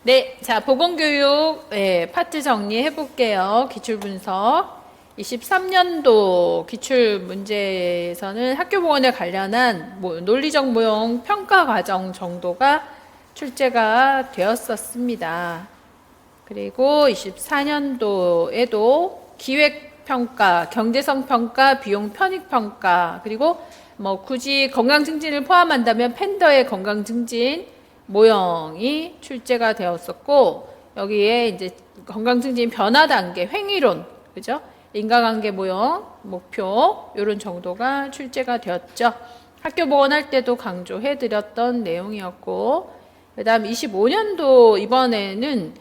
네, 자, 보건교육 파트 정리해 볼게요. 기출분석. 23년도 기출문제에서는 학교보건에 관련한 논리적 모형 평가 과정 정도가 출제가 되었었습니다. 그리고 24년도에도 기획평가, 경제성평가, 비용 편익평가, 그리고 굳이 건강증진을 포함한다면 팬더의 건강증진 모형이 출제가 되었었고, 여기에 이제 건강증진 변화 단계, 횡의론, 그죠? 인과관계 모형, 목표, 이런 정도가 출제가 되었죠. 학교 보건할 때도 강조해드렸던 내용이었고, 그 다음 25년도 이번에는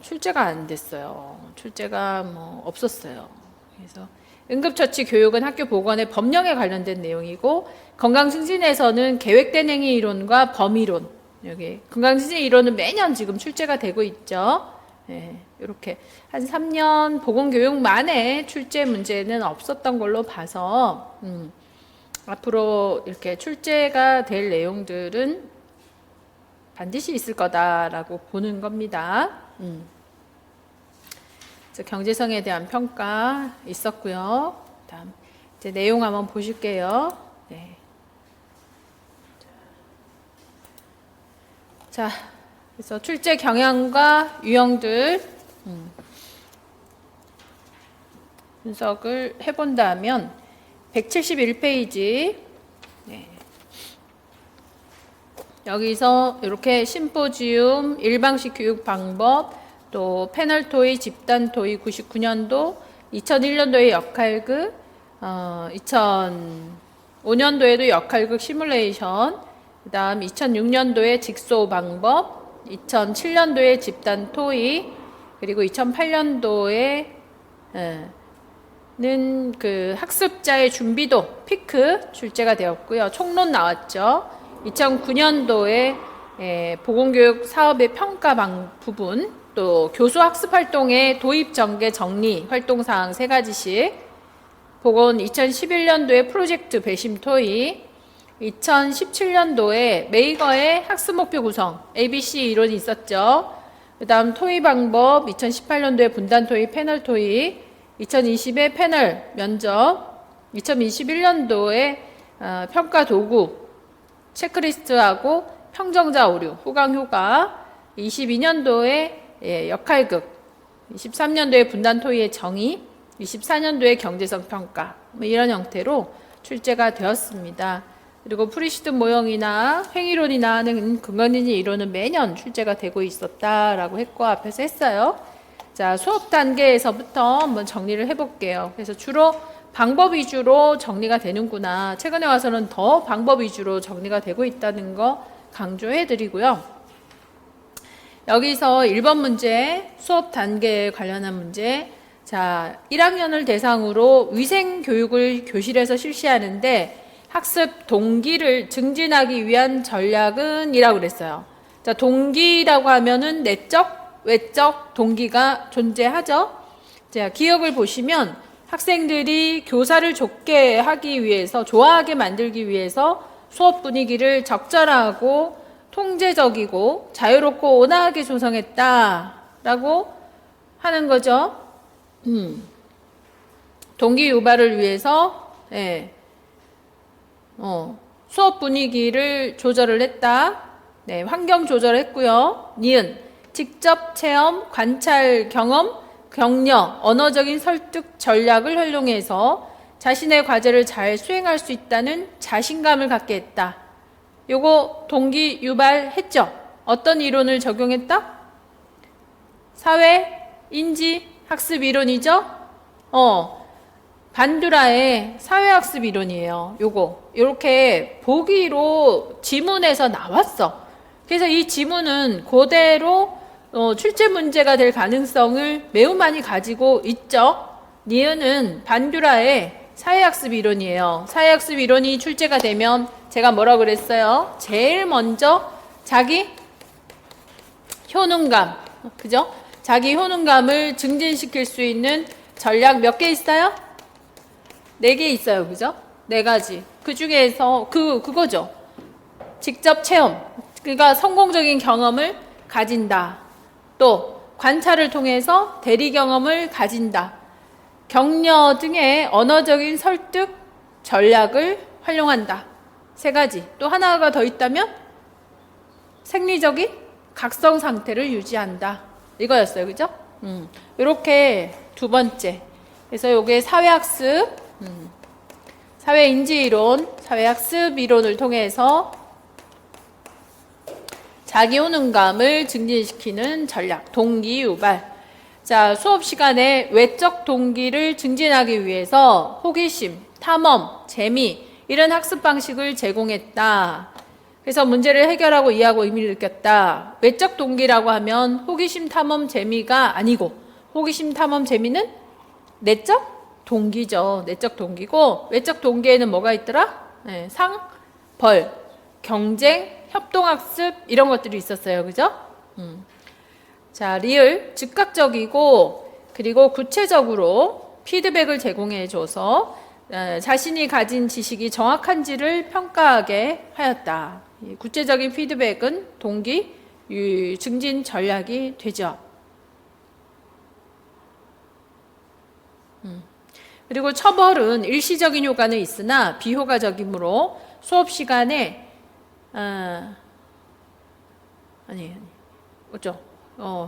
출제가 안 됐어요. 출제가 없었어요. 그래서 응급처치 교육은 학교 보건의 법령에 관련된 내용이고, 건강증진에서는 계획된 행위 이론과 범위론, 여기 건강증진 이론은 매년 지금 출제가 되고 있죠. 네, 이렇게 한 3년 보건교육 만에 출제 문제는 없었던 걸로 봐서 앞으로 이렇게 출제가 될 내용들은 반드시 있을 거다라고 보는 겁니다. 경제성에 대한 평가 있었고요. 다음 이제 내용 한번 보실게요. 네. 자, 그래서 출제 경향과 유형들 분석을 해본다면 171페이지 여기서 이렇게 심포지움, 일방식 교육 방법, 또 패널 토의, 집단 토의 99년도, 2001년도에 역할극, 2005년도에도 역할극 시뮬레이션, 그 다음 2006년도에 직소 방법, 2007년도에 집단 토의, 그리고 2008년도에 는 그 학습자의 준비도 피크 출제가 되었고요. 총론 나왔죠. 2009년도에 보건교육 사업의 평가 부분, 또 교수 학습 활동의 도입 전개 정리 활동사항 3가지씩, 보건 2011년도에 프로젝트 배심 토의, 2017년도에 메이거의 학습 목표 구성 ABC 이론이 있었죠. 그 다음 토의 방법 2018년도에 분단 토의, 패널 토의, 2020에 패널 면접, 2021년도에 평가 도구 체크리스트하고 평정자 오류 후강 효과, 22년도에 역할극, 23년도에 분단 토의의 정의, 24년도에 경제성 평가, 이런 형태로 출제가 되었습니다. 그리고 프리시드 모형이나 횡의론이나 하는 근거인지 이론은 매년 출제가 되고 있었다라고 했고 앞에서 했어요. 자, 수업 단계에서부터 한번 정리를 해볼게요. 그래서 주로 방법 위주로 정리가 되는구나. 최근에 와서는 더 방법 위주로 정리가 되고 있다는 거 강조해드리고요. 여기서 1번 문제, 수업 단계에 관련한 문제. 자, 1학년을 대상으로 위생 교육을 교실에서 실시하는데 학습 동기를 증진하기 위한 전략은 이라고 그랬어요. 자, 동기라고 하면은 내적, 외적 동기가 존재하죠. 자, 기억을 보시면 학생들이 교사를 좋게 하기 위해서, 좋아하게 만들기 위해서 수업 분위기를 적절하고 통제적이고 자유롭고 온화하게 조성했다라고 하는 거죠. 동기 유발을 위해서 수업 분위기를 조절을 했다. 네, 환경 조절했고요. 니은 직접 체험, 관찰 경험, 격려, 언어적인 설득 전략을 활용해서 자신의 과제를 잘 수행할 수 있다는 자신감을 갖게 했다. 요거 동기 유발했죠? 어떤 이론을 적용했다? 사회, 인지, 학습 이론이죠? 반두라의 사회학습 이론이에요. 요거. 요렇게 보기로 지문에서 나왔어. 그래서 이 지문은 그대로 출제 문제가 될 가능성을 매우 많이 가지고 있죠. 니은은 반듀라의 사회학습 이론이에요. 사회학습 이론이 출제가 되면 제가 뭐라고 그랬어요? 제일 먼저 자기 효능감, 그죠? 자기 효능감을 증진시킬 수 있는 전략 몇 개 있어요? 4개 있어요. 그죠? 4가지. 그 중에서 그거죠. 직접 체험. 그러니까 성공적인 경험을 가진다. 또 관찰을 통해서 대리 경험을 가진다. 격려 등의 언어적인 설득 전략을 활용한다. 세 가지. 또 하나가 더 있다면 생리적인 각성 상태를 유지한다. 이거였어요. 그죠? 이렇게 두 번째. 그래서 요게 사회학습, 사회인지이론, 사회학습 이론을 통해서 자기 효능감을 증진시키는 전략, 동기유발. 자, 수업 시간에 외적 동기를 증진하기 위해서 호기심, 탐험, 재미 이런 학습 방식을 제공했다. 그래서 문제를 해결하고 이해하고 의미를 느꼈다. 외적 동기라고 하면 호기심, 탐험, 재미가 아니고 호기심, 탐험, 재미는 내적 동기죠. 내적 동기고 외적 동기에는 뭐가 있더라? 네, 상, 벌, 경쟁, 협동학습 이런 것들이 있었어요. 그죠? 자, 리을, 즉각적이고 그리고 구체적으로 피드백을 제공해줘서 자신이 가진 지식이 정확한지를 평가하게 하였다. 구체적인 피드백은 동기 증진 전략이 되죠. 그리고 처벌은 일시적인 효과는 있으나 비효과적이므로 수업 시간에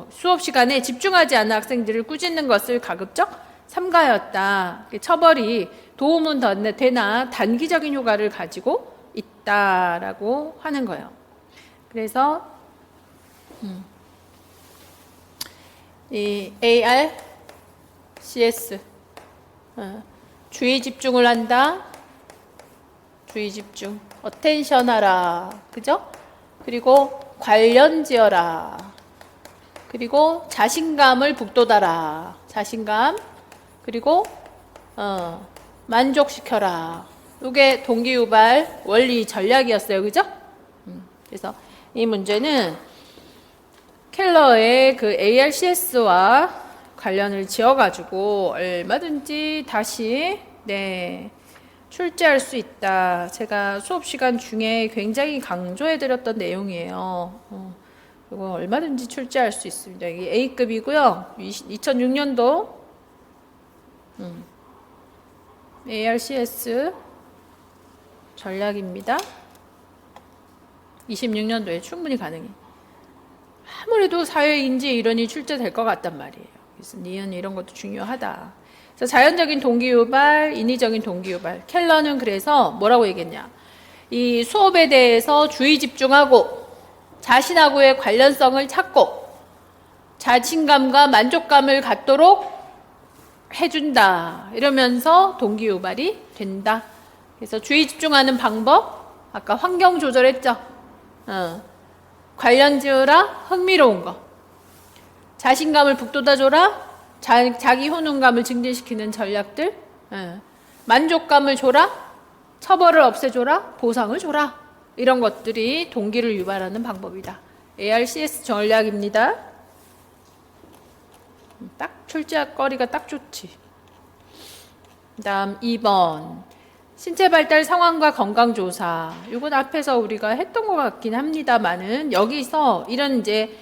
수업 시간에 집중하지 않은 학생들을 꾸짖는 것을 가급적 삼가하였다. 처벌이 도움은 되나 단기적인 효과를 가지고 있다라고 하는 거예요. 그래서 이 ARCS 주의 집중을 한다. 주의 집중. 어텐션 하라. 그죠? 그리고 관련지어라. 그리고 자신감을 북돋아라. 자신감. 그리고 만족시켜라. 이게 동기유발 원리 전략이었어요. 그죠? 그래서 이 문제는 켈러의 그 ARCS와 관련을 지어가지고 얼마든지 다시 출제할 수 있다. 제가 수업 시간 중에 굉장히 강조해드렸던 내용이에요. 이거 얼마든지 출제할 수 있습니다. 이게 A급이고요. 2006년도 ARCS 전략입니다. 26년도에 충분히 가능해. 아무래도 사회인지 이론이 출제될 것 같단 말이에요. 그래서 니은 이런 것도 중요하다. 그래서 자연적인 동기유발, 인위적인 동기유발. 켈러는 그래서 뭐라고 얘기했냐? 이 수업에 대해서 주의 집중하고 자신하고의 관련성을 찾고 자신감과 만족감을 갖도록 해준다. 이러면서 동기유발이 된다. 그래서 주의 집중하는 방법, 아까 환경 조절했죠? 관련 지으라, 흥미로운 거. 자신감을 북돋아줘라, 자기 효능감을 증진시키는 전략들. 만족감을 줘라, 처벌을 없애줘라, 보상을 줘라. 이런 것들이 동기를 유발하는 방법이다. ARCS 전략입니다. 딱 출제할 거리가 딱 좋지. 그 다음 2번 신체 발달 상황과 건강 조사. 이건 앞에서 우리가 했던 것 같긴 합니다만은 여기서 이런 이제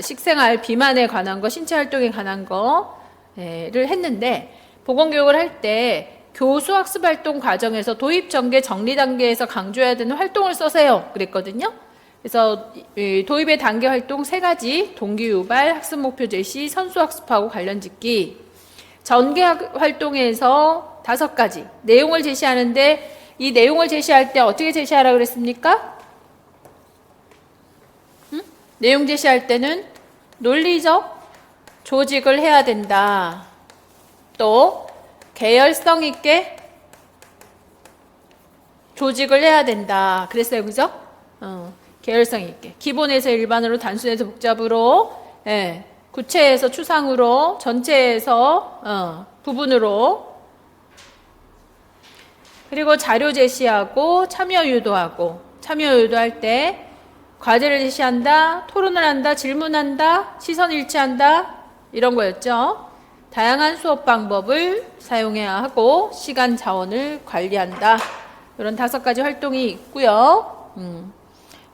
식생활 비만에 관한 거, 신체 활동에 관한 거를 했는데 보건교육을 할 때 교수 학습 활동 과정에서 도입 전개 정리 단계에서 강조해야 되는 활동을 써세요. 그랬거든요. 그래서 도입의 단계 활동 3가지, 동기유발, 학습 목표 제시, 선수 학습하고 관련 짓기. 전개 활동에서 5가지 내용을 제시하는데 이 내용을 제시할 때 어떻게 제시하라 그랬습니까? 내용 제시할 때는 논리적 조직을 해야 된다. 또 계열성 있게 조직을 해야 된다. 그랬어요. 그죠? 계열성 있게. 기본에서 일반으로, 단순에서 복잡으로, 구체에서 추상으로, 전체에서 부분으로. 그리고 자료 제시하고 참여 유도하고. 참여 유도할 때 과제를 제시한다, 토론을 한다, 질문한다, 시선 일치한다 이런 거였죠. 다양한 수업 방법을 사용해야 하고 시간 자원을 관리한다. 이런 5가지 활동이 있고요.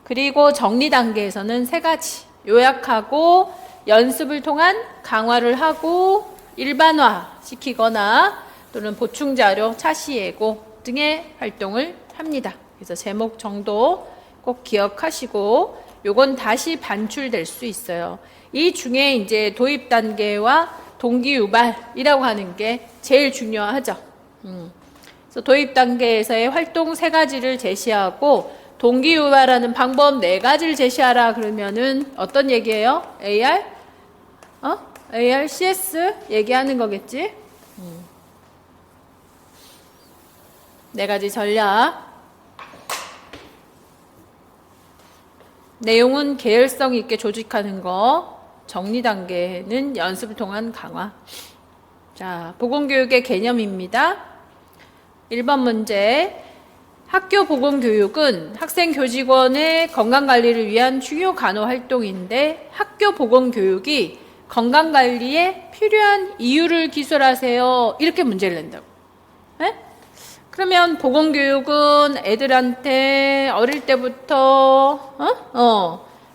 그리고 정리 단계에서는 3가지. 요약하고 연습을 통한 강화를 하고 일반화 시키거나 또는 보충자료, 차시 예고 등의 활동을 합니다. 그래서 제목 정도 꼭 기억하시고 요건 다시 반출될 수 있어요. 이 중에 이제 도입 단계와 동기 유발이라고 하는 게 제일 중요하죠. 그래서 도입 단계에서의 활동 3가지를 제시하고 동기 유발하는 방법 4가지를 제시하라 그러면은 어떤 얘기예요? AR? AR, CS 얘기하는 거겠지? 4가지 전략. 내용은 계열성 있게 조직하는 거, 정리 단계는 연습을 통한 강화. 자, 보건교육의 개념입니다. 1번 문제. 학교 보건교육은 학생 교직원의 건강관리를 위한 주요 간호 활동인데 학교 보건교육이 건강관리에 필요한 이유를 기술하세요. 이렇게 문제를 낸다고. 네? 그러면 보건교육은 애들한테 어릴 때부터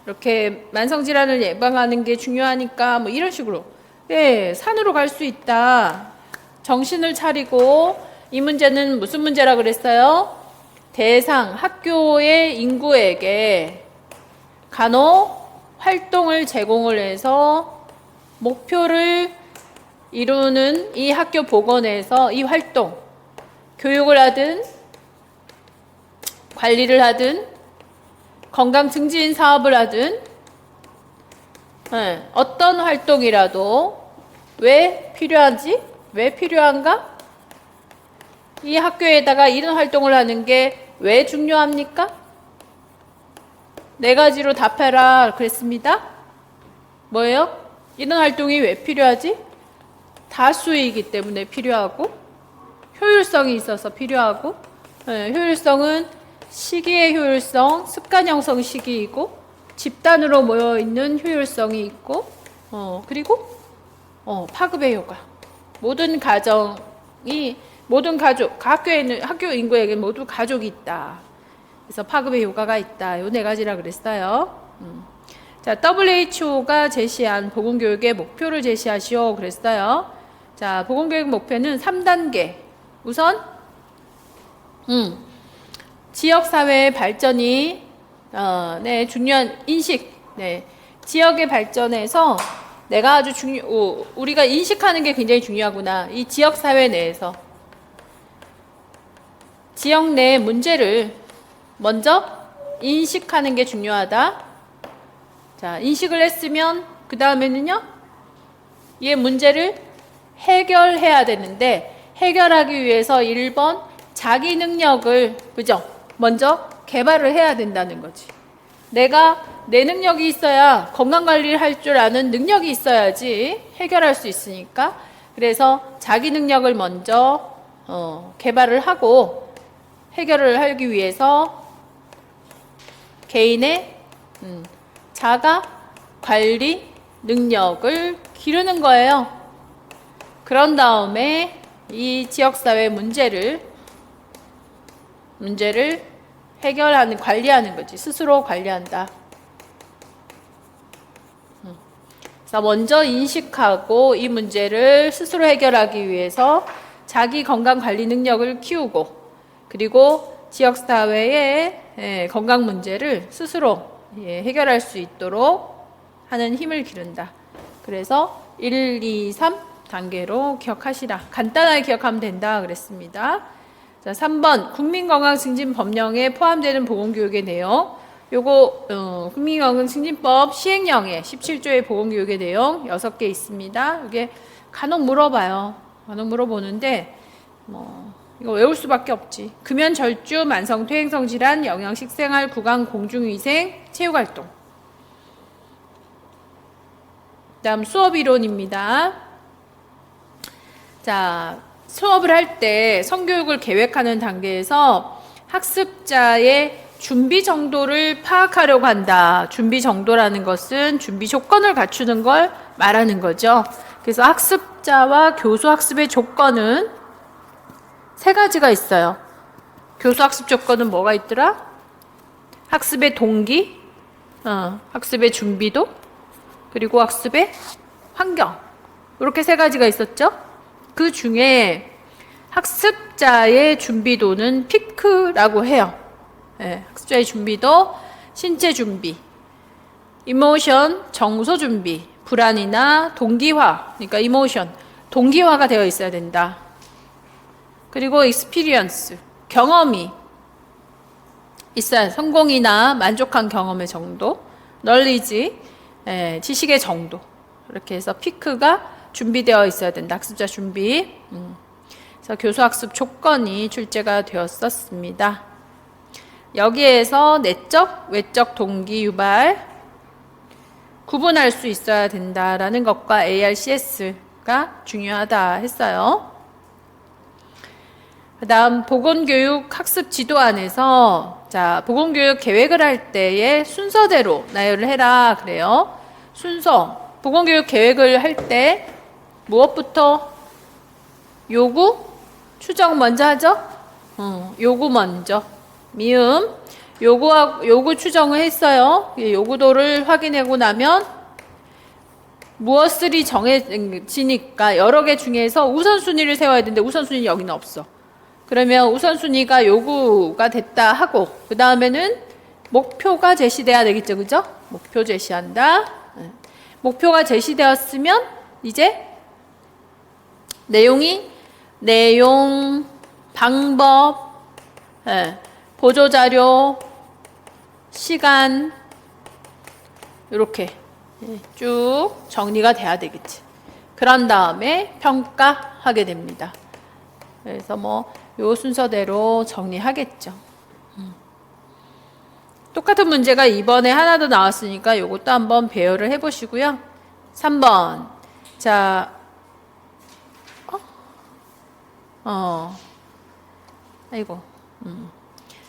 이렇게 만성질환을 예방하는 게 중요하니까 뭐 이런 식으로 산으로 갈 수 있다. 정신을 차리고 이 문제는 무슨 문제라 그랬어요? 대상 학교의 인구에게 간호 활동을 제공을 해서 목표를 이루는 이 학교 보건에서 이 활동 교육을 하든 관리를 하든 건강 증진 사업을 하든 어떤 활동이라도 왜 필요하지? 왜 필요한가? 이 학교에다가 이런 활동을 하는 게 왜 중요합니까? 4가지로 답해라 그랬습니다. 뭐예요? 이런 활동이 왜 필요하지? 다수이기 때문에 필요하고 효율성이 있어서 필요하고 효율성은 시기의 효율성, 습관 형성 시기이고 집단으로 모여있는 효율성이 있고 그리고 파급의 효과. 모든 가정이 모든 가족, 학교에 있는 학교 인구에게 모두 가족이 있다. 그래서 파급의 효과가 있다. 요 4가지라 그랬어요. 자, WHO가 제시한 보건교육의 목표를 제시하시오 그랬어요. 자, 보건교육 목표는 3단계. 우선 지역사회의 발전이 중요한 인식. 지역의 발전에서 내가 아주 우리가 인식하는 게 굉장히 중요하구나. 이 지역사회 내에서 지역 내 문제를 먼저 인식하는 게 중요하다. 자, 인식을 했으면 그 다음에는요, 이 문제를 해결해야 되는데 해결하기 위해서 1번 자기 능력을 그죠? 먼저 개발을 해야 된다는 거지. 내가 내 능력이 있어야 건강관리를 할 줄 아는 능력이 있어야지 해결할 수 있으니까. 그래서 자기 능력을 먼저 개발을 하고 해결을 하기 위해서 개인의 자가 관리 능력을 기르는 거예요. 그런 다음에 이 지역사회 문제를 해결하는, 관리하는 거지. 스스로 관리한다. 그래서 먼저 인식하고 이 문제를 스스로 해결하기 위해서 자기 건강 관리 능력을 키우고 그리고 지역사회의 건강 문제를 스스로 해결할 수 있도록 하는 힘을 기른다. 그래서 1, 2, 3 단계로 기억하시라. 간단하게 기억하면 된다 그랬습니다. 자, 3번 국민건강증진법령에 포함되는 보건교육의 내용. 요거 국민건강증진법 시행령에 17조의 보건교육의 내용 6개 있습니다. 이게 간혹 물어봐요. 간혹 물어보는데 이거 외울 수밖에 없지. 금연, 절주, 만성 퇴행성 질환, 영양, 식생활, 구강, 공중위생, 체육활동. 다음 수업 이론입니다. 자, 수업을 할 때 성교육을 계획하는 단계에서 학습자의 준비 정도를 파악하려고 한다. 준비 정도라는 것은 준비 조건을 갖추는 걸 말하는 거죠. 그래서 학습자와 교수 학습의 조건은 3가지가 있어요. 교수 학습 조건은 뭐가 있더라? 학습의 동기, 학습의 준비도, 그리고 학습의 환경. 이렇게 세 가지가 있었죠. 그 중에 학습자의 준비도는 피크라고 해요. 네, 학습자의 준비도, 신체 준비, 이모션, 정서 준비, 불안이나 동기화, 그러니까 이모션, 동기화가 되어 있어야 된다. 그리고 experience, 경험이 있어야, 성공이나 만족한 경험의 정도, knowledge, 지식의 정도. 이렇게 해서 피크가 준비되어 있어야 된다. 학습자 준비. 그래서 교수학습 조건이 출제가 되었었습니다. 여기에서 내적, 외적 동기 유발 구분할 수 있어야 된다라는 것과 ARCS가 중요하다 했어요. 그 다음 보건교육 학습 지도안에서 자, 보건교육 계획을 할 때의 순서대로 나열을 해라 그래요. 순서, 보건교육 계획을 할 때 무엇부터? 요구, 추정 먼저 하죠? 요구 먼저. 미음, 요구 추정을 했어요. 요구도를 확인하고 나면 무엇을이 정해지니까 여러 개 중에서 우선순위를 세워야 되는데 우선순위 여기는 없어. 그러면 우선순위가 요구가 됐다 하고 그 다음에는 목표가 제시돼야 되겠죠. 그죠? 목표 제시한다. 목표가 제시되었으면 이제 내용, 방법, 보조자료, 시간 이렇게 쭉 정리가 돼야 되겠지. 그런 다음에 평가하게 됩니다. 그래서 요 순서대로 정리하겠죠. 똑같은 문제가 이번에 하나 더 나왔으니까 요것도 한번 배열을 해보시고요. 3번. 자, 아이고.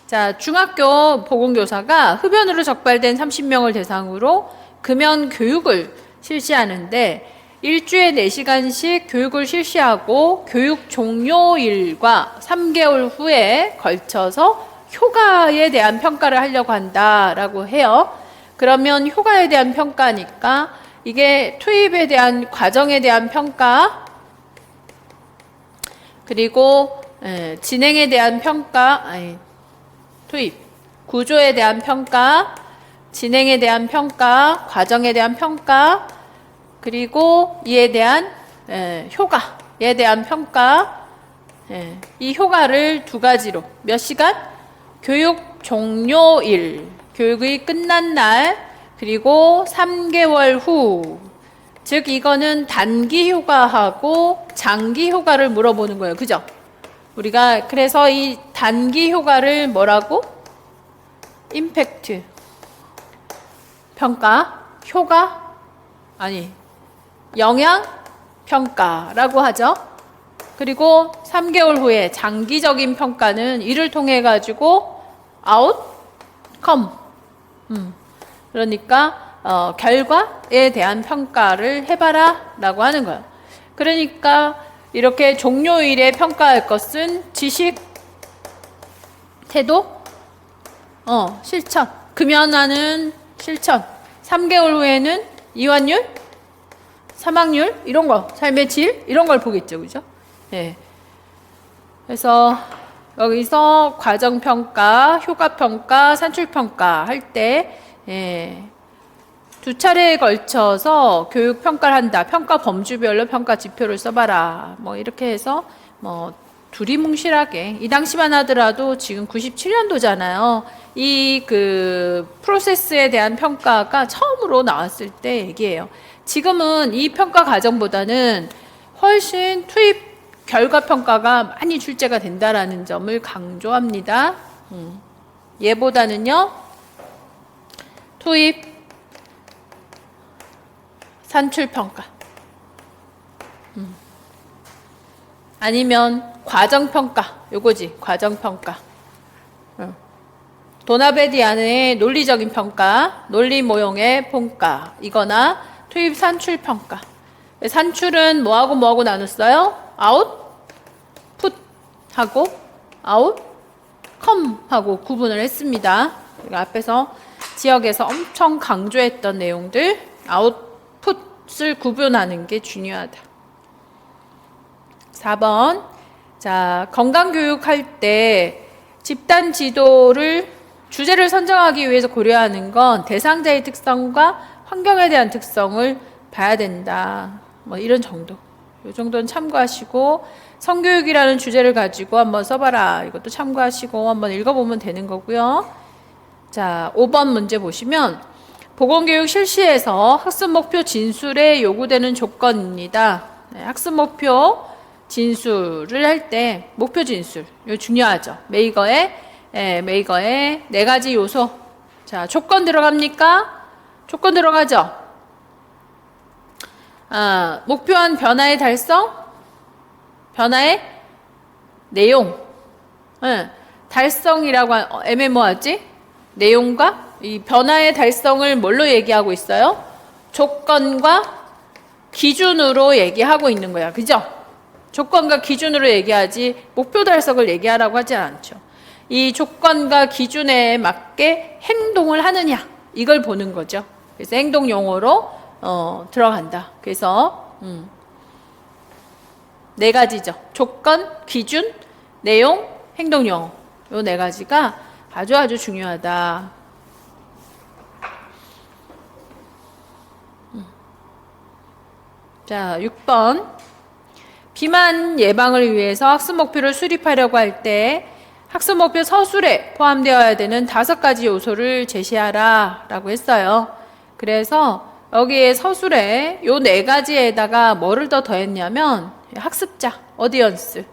자, 중학교 보건교사가 흡연으로 적발된 30명을 대상으로 금연 교육을 실시하는데 일주에 4시간씩 교육을 실시하고 교육 종료일과 3개월 후에 걸쳐서 효과에 대한 평가를 하려고 한다라고 해요. 그러면 효과에 대한 평가니까 이게 투입에 대한 과정에 대한 평가, 그리고 진행에 대한 평가, 투입, 구조에 대한 평가, 진행에 대한 평가, 과정에 대한 평가, 그리고 이에 대한 효과에 대한 평가. 이 효과를 두 가지로 몇 시간? 교육 종료일, 교육이 끝난 날, 그리고 3개월 후. 즉 이거는 단기 효과하고 장기 효과를 물어보는 거예요. 그죠? 우리가 그래서 이 단기 효과를 뭐라고? 임팩트 평가, 효과? 아니, 영향 평가라고 하죠. 그리고 3개월 후에 장기적인 평가는 이를 통해 가지고 아웃컴, 그러니까 결과에 대한 평가를 해봐라 라고 하는 거예요. 그러니까 이렇게 종료일에 평가할 것은 지식, 태도, 실천, 금연하는 실천, 3개월 후에는 이완율, 사망률, 이런 거, 삶의 질, 이런 걸 보겠죠. 그죠? 네. 그래서 여기서 과정평가, 효과평가, 산출평가 할 때, 두 차례에 걸쳐서 교육평가를 한다. 평가 범주별로 평가 지표를 써봐라. 이렇게 해서, 두리뭉실하게. 이 당시만 하더라도 지금 97년도잖아요. 이 프로세스에 대한 평가가 처음으로 나왔을 때 얘기예요. 지금은 이 평가 과정보다는 훨씬 투입 결과 평가가 많이 출제가 된다라는 점을 강조합니다. 얘보다는요, 투입, 산출 평가, 아니면 과정 평가, 요거지, 과정 평가. 도나베디안의 논리적인 평가, 논리 모형의 평가, 이거나 투입 산출 평가. 산출은 뭐하고 나눴어요? 아웃, 풋 하고 아웃, 컴 하고 구분을 했습니다. 앞에서 지역에서 엄청 강조했던 내용들, 아웃풋을 구분하는 게 중요하다. 4번. 자, 건강교육 할 때 집단 지도를 주제를 선정하기 위해서 고려하는 건 대상자의 특성과 환경에 대한 특성을 봐야 된다. 뭐 이런 정도. 이 정도는 참고하시고, 성교육이라는 주제를 가지고 한번 써봐라. 이것도 참고하시고 한번 읽어보면 되는 거고요. 자, 5번 문제 보시면 보건교육 실시에서 학습 목표 진술에 요구되는 조건입니다. 네, 학습 목표 진술을 할 때 목표 진술 이거 중요하죠. 메이거의 4가지 요소. 자, 조건 들어갑니까? 조건 들어가죠. 목표한 변화의 달성, 변화의 내용. 달성이라고 애매모호하지? 내용과 이 변화의 달성을 뭘로 얘기하고 있어요? 조건과 기준으로 얘기하고 있는 거야. 그죠? 조건과 기준으로 얘기하지 목표 달성을 얘기하라고 하지 않죠. 이 조건과 기준에 맞게 행동을 하느냐 이걸 보는 거죠. 그래서 행동 용어로 들어간다. 그래서 4가지죠. 조건, 기준, 내용, 행동 용어. 요 4가지가 아주 중요하다. 자, 6번. 비만 예방을 위해서 학습 목표를 수립하려고 할 때 학습 목표 서술에 포함되어야 되는 5가지 요소를 제시하라 라고 했어요. 그래서 여기에 서술에 요 4가지에다가 뭐를 더 더했냐면 학습자, 어디언스.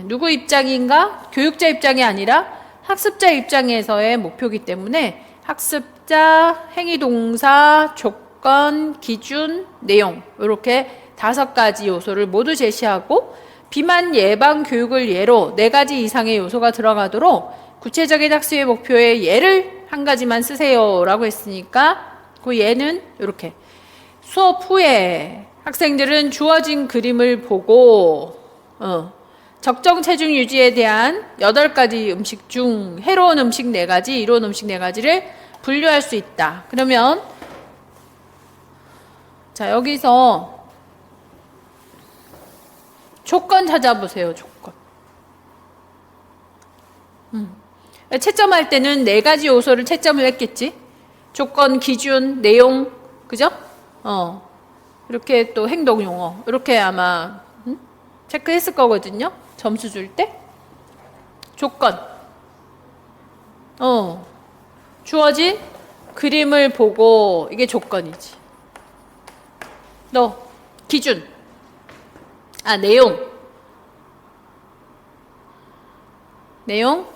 누구 입장인가? 교육자 입장이 아니라 학습자 입장에서의 목표이기 때문에 학습자, 행위동사, 조건, 기준, 내용 이렇게 5가지 요소를 모두 제시하고 비만 예방 교육을 예로 4가지 이상의 요소가 들어가도록 구체적인 학습의 목표의 예를 한 가지만 쓰세요 라고 했으니까 그 예는 이렇게 수업 후에 학생들은 주어진 그림을 보고 적정 체중 유지에 대한 8가지 음식 중 해로운 음식 4가지, 이로운 음식 4가지를 분류할 수 있다. 그러면 자, 여기서 조건 찾아보세요. 조건. 채점할 때는 4가지 요소를 채점을 했겠지. 조건, 기준, 내용, 그죠? 이렇게 또 행동 용어 이렇게 아마 체크했을 거거든요. 점수 줄 때. 조건. 주어진 그림을 보고 이게 조건이지. 너 기준. 내용. 내용?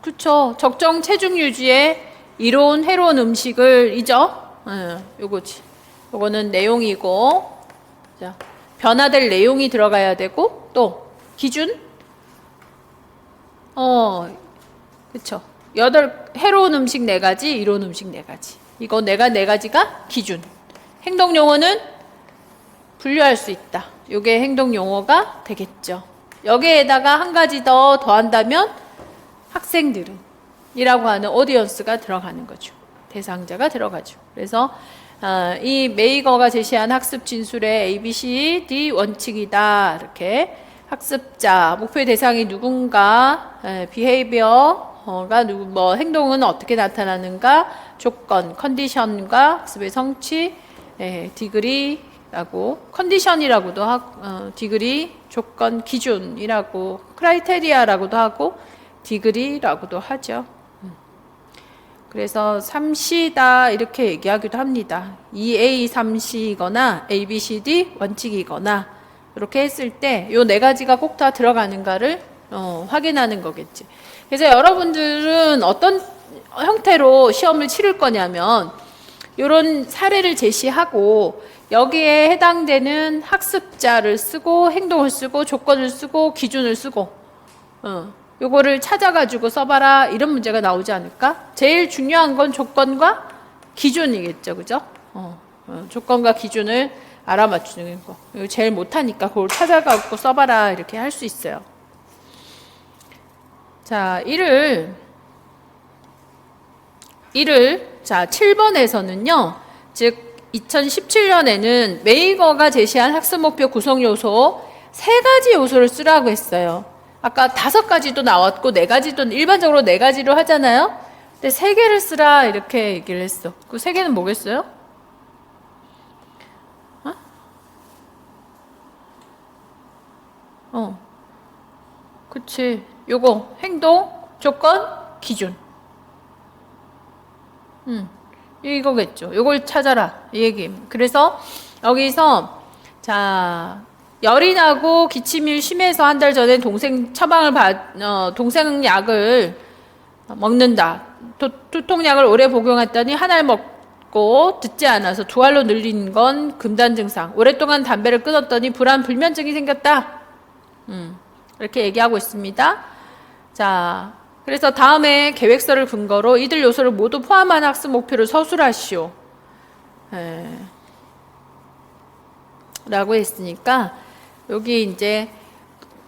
그쵸. 적정 체중 유지에 이로운 해로운 음식을 이죠. 요거지. 요거는 내용이고, 자, 변화될 내용이 들어가야 되고, 또 기준. 그쵸. 해로운 음식 4가지, 이로운 음식 4가지. 이거 4가지가 기준. 행동 용어는 분류할 수 있다. 요게 행동 용어가 되겠죠. 여기에다가 한 가지 더 더한다면 학생들은 이라고 하는 오디언스가 들어가는 거죠. 대상자가 들어가죠. 그래서 이 메이거가 제시한 학습 진술의 ABCD 원칙이다. 이렇게 학습자, 목표의 대상이 누군가, 비헤이비어가 뭐 행동은 어떻게 나타나는가, 조건, 컨디션과 학습의 성취, 디그리라고, 컨디션이라고도 하고, 디그리, 조건, 기준이라고, 크라이테리아라고도 하고, 디그리라고도 하죠. 그래서 3C다 이렇게 얘기하기도 합니다. 2A, 3C이거나 ABCD 원칙이거나 이렇게 했을 때 요 4가지가 꼭 다 들어가는가를 확인하는 거겠지. 그래서 여러분들은 어떤 형태로 시험을 치를 거냐면 이런 사례를 제시하고 여기에 해당되는 학습자를 쓰고 행동을 쓰고 조건을 쓰고 기준을 쓰고 요거를 찾아가지고 써봐라 이런 문제가 나오지 않을까? 제일 중요한 건 조건과 기준이겠죠. 그죠? 조건과 기준을 알아맞추는 거. 이거 제일 못하니까 그걸 찾아가고 써봐라 이렇게 할 수 있어요. 자, 자, 7번에서는요, 즉, 2017년에는 메이거가 제시한 학습 목표 구성 요소 3가지 요소를 쓰라고 했어요. 아까 5가지도 나왔고 4가지도 일반적으로 4가지로 하잖아요. 근데 3개를 쓰라 이렇게 얘기를 했어. 그 3개는 뭐겠어요? 그치. 요거 행동, 조건, 기준. 이거겠죠. 요걸 찾아라 이 얘기. 그래서 여기서 자, 열이 나고 기침이 심해서 한 달 전에 동생 동생 약을 먹는다. 두통약을 오래 복용했더니 한 알 먹고 듣지 않아서 2알로 늘린 건 금단 증상. 오랫동안 담배를 끊었더니 불안 불면증이 생겼다. 이렇게 얘기하고 있습니다. 자, 그래서 다음에 계획서를 근거로 이들 요소를 모두 포함한 학습 목표를 서술하시오. 라고 했으니까 여기 이제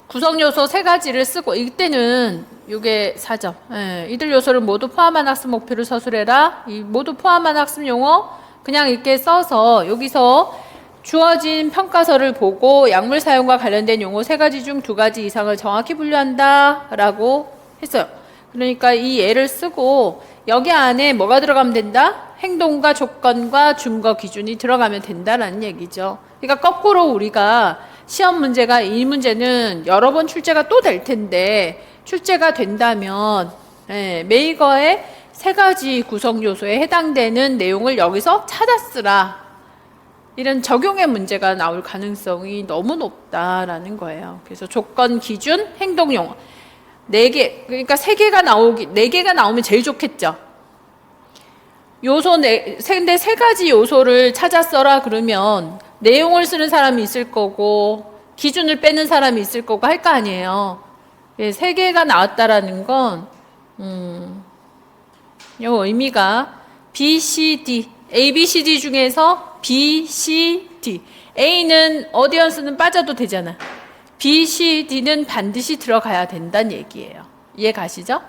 구성 요소 3가지를 쓰고 이때는 요게 4점. 이들 요소를 모두 포함한 학습 목표를 서술해라. 이 모두 포함한 학습 용어 그냥 이렇게 써서 여기서 주어진 평가서를 보고 약물 사용과 관련된 용어 3가지 중 2가지 이상을 정확히 분류한다 라고 했어요. 그러니까 이 예를 쓰고 여기 안에 뭐가 들어가면 된다? 행동과 조건과 준거 기준이 들어가면 된다라는 얘기죠. 그러니까 거꾸로 우리가 시험 문제가 이 문제는 여러 번 출제가 또 될 텐데 출제가 된다면 메이거의 3가지 구성 요소에 해당되는 내용을 여기서 찾아 쓰라. 이런 적용의 문제가 나올 가능성이 너무 높다라는 거예요. 그래서 조건, 기준, 행동 용어 4개, 그러니까 3개가 나오기, 4개가 나오면 제일 좋겠죠. 요소 근데 3가지 요소를 찾아 써라 그러면 내용을 쓰는 사람이 있을 거고 기준을 빼는 사람이 있을 거고 할 거 아니에요. 3개가 나왔다라는 건 요 의미가 B, C, D, A, B, C, D 중에서 B, C, D. A는 어디언스는 빠져도 되잖아. B, C, D는 반드시 들어가야 된다는 얘기예요. 이해 가시죠?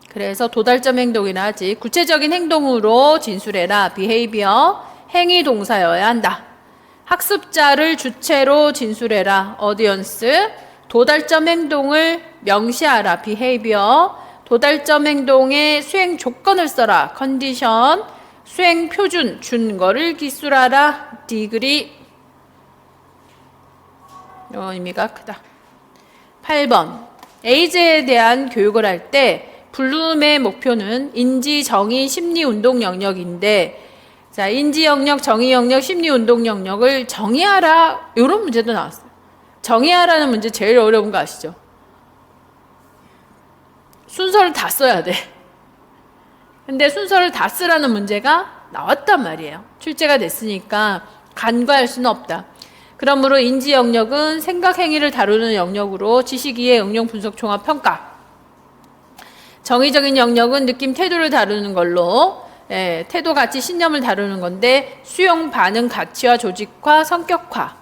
그래서 도달점 행동이나 하지 구체적인 행동으로 진술해라. behavior, 행위 동사여야 한다. 학습자를 주체로 진술해라. audience, 도달점 행동을 명시하라. behavior, 도달점 행동의 수행 조건을 써라. condition, 수행 표준, 준거를 기술하라. degree. 이 의미가 크다. 8번. 에이즈에 대한 교육을 할 때 블룸의 목표는 인지, 정의, 심리, 운동 영역인데 자, 인지 영역, 정의 영역, 심리, 운동 영역을 정의하라. 이런 문제도 나왔어요. 정의하라는 문제 제일 어려운 거 아시죠? 순서를 다 써야 돼. 근데 순서를 다 쓰라는 문제가 나왔단 말이에요. 출제가 됐으니까 간과할 수는 없다. 그러므로 인지 영역은 생각 행위를 다루는 영역으로 지식 이해 응용 분석 종합 평가. 정의적인 영역은 느낌 태도를 다루는 걸로 태도 가치 신념을 다루는 건데 수용 반응 가치와 조직화 성격화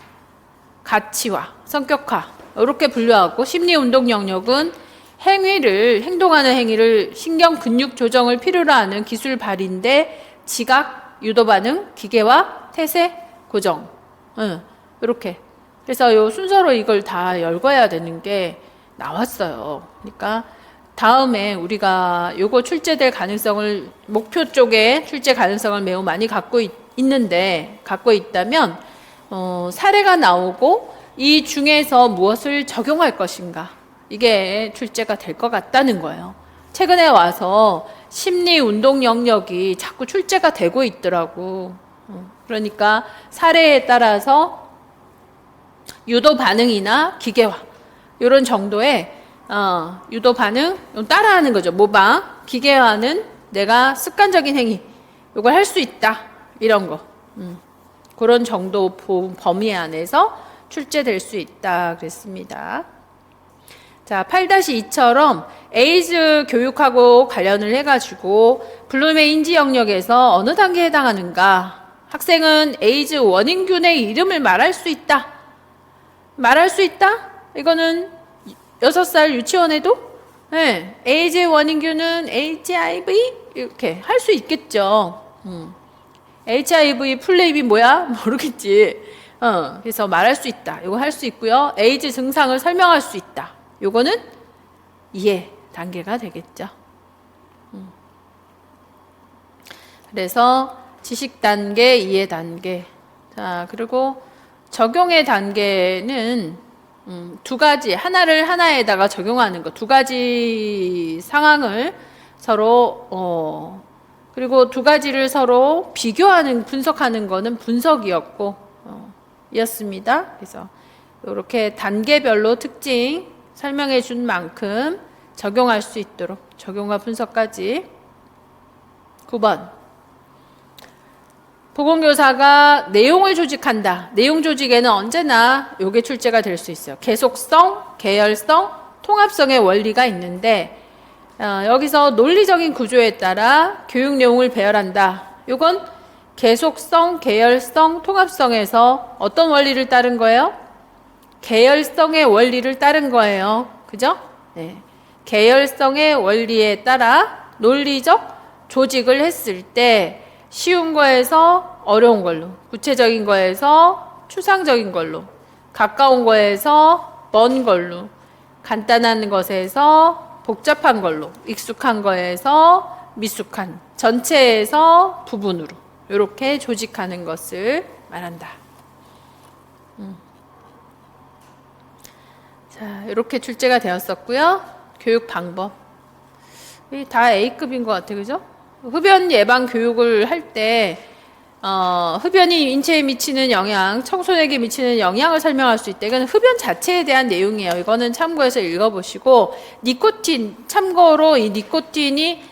가치화 성격화 이렇게 분류하고 심리 운동 영역은 행동하는 행위를 신경 근육 조정을 필요로 하는 기술 발휘인데 지각 유도 반응 기계와 태세 고정 이렇게 그래서 요 순서로 이걸 다 읽어야 되는 게 나왔어요. 그러니까 다음에 우리가 요거 출제될 가능성을 목표 쪽에 출제 가능성을 매우 많이 갖고 있다면 사례가 나오고 이 중에서 무엇을 적용할 것인가 이게 출제가 될 것 같다는 거예요. 최근에 와서 심리 운동 영역이 자꾸 출제가 되고 있더라고. 그러니까 사례에 따라서 유도 반응이나 기계화 이런 정도의 유도 반응 따라하는 거죠. 모방 기계화는 내가 습관적인 행위 이걸 할 수 있다 이런 거 그런 정도 범위 안에서 출제될 수 있다 그랬습니다. 자 8-2처럼 에이즈 교육하고 관련을 해가지고 블룸의 인지 영역에서 어느 단계에 해당하는가 학생은 에이즈 원인균의 이름을 말할 수 있다. 말할 수 있다? 이거는 6살 유치원에도 에이즈 원인균은 HIV 이렇게 할 수 있겠죠. HIV 풀네임이 뭐야? 모르겠지. 그래서 말할 수 있다. 이거 할 수 있고요. 에이즈 증상을 설명할 수 있다. 요거는 이해 단계가 되겠죠. 그래서 지식 단계, 이해 단계. 자, 그리고 적용의 단계는 두 가지, 하나를 하나에다가 적용하는 거, 두 가지 상황을 서로, 그리고 두 가지를 서로 비교하는, 분석하는 거는 분석이었고, 이었습니다. 그래서 이렇게 단계별로 특징 설명해 준 만큼 적용할 수 있도록 적용과 분석까지. 9번. 보건교사가 내용을 조직한다. 내용 조직에는 언제나 요게 출제가 될 수 있어요. 계속성, 계열성, 통합성의 원리가 있는데 여기서 논리적인 구조에 따라 교육 내용을 배열한다. 요건 계속성, 계열성, 통합성에서 어떤 원리를 따른 거예요? 계열성의 원리를 따른 거예요. 그죠? 네. 계열성의 원리에 따라 논리적 조직을 했을 때 쉬운 거에서 어려운 걸로, 구체적인 거에서 추상적인 걸로, 가까운 거에서 먼 걸로, 간단한 것에서 복잡한 걸로, 익숙한 거에서 미숙한, 전체에서 부분으로 이렇게 조직하는 것을 말한다. 자, 이렇게 출제가 되었었고요. 교육 방법. 다 A급인 것 같아요. 그죠? 흡연 예방 교육을 할 때 흡연이 인체에 미치는 영향, 청소년에게 미치는 영향을 설명할 수 있다. 이건 흡연 자체에 대한 내용이에요. 이거는 참고해서 읽어보시고, 니코틴, 참고로 이 니코틴이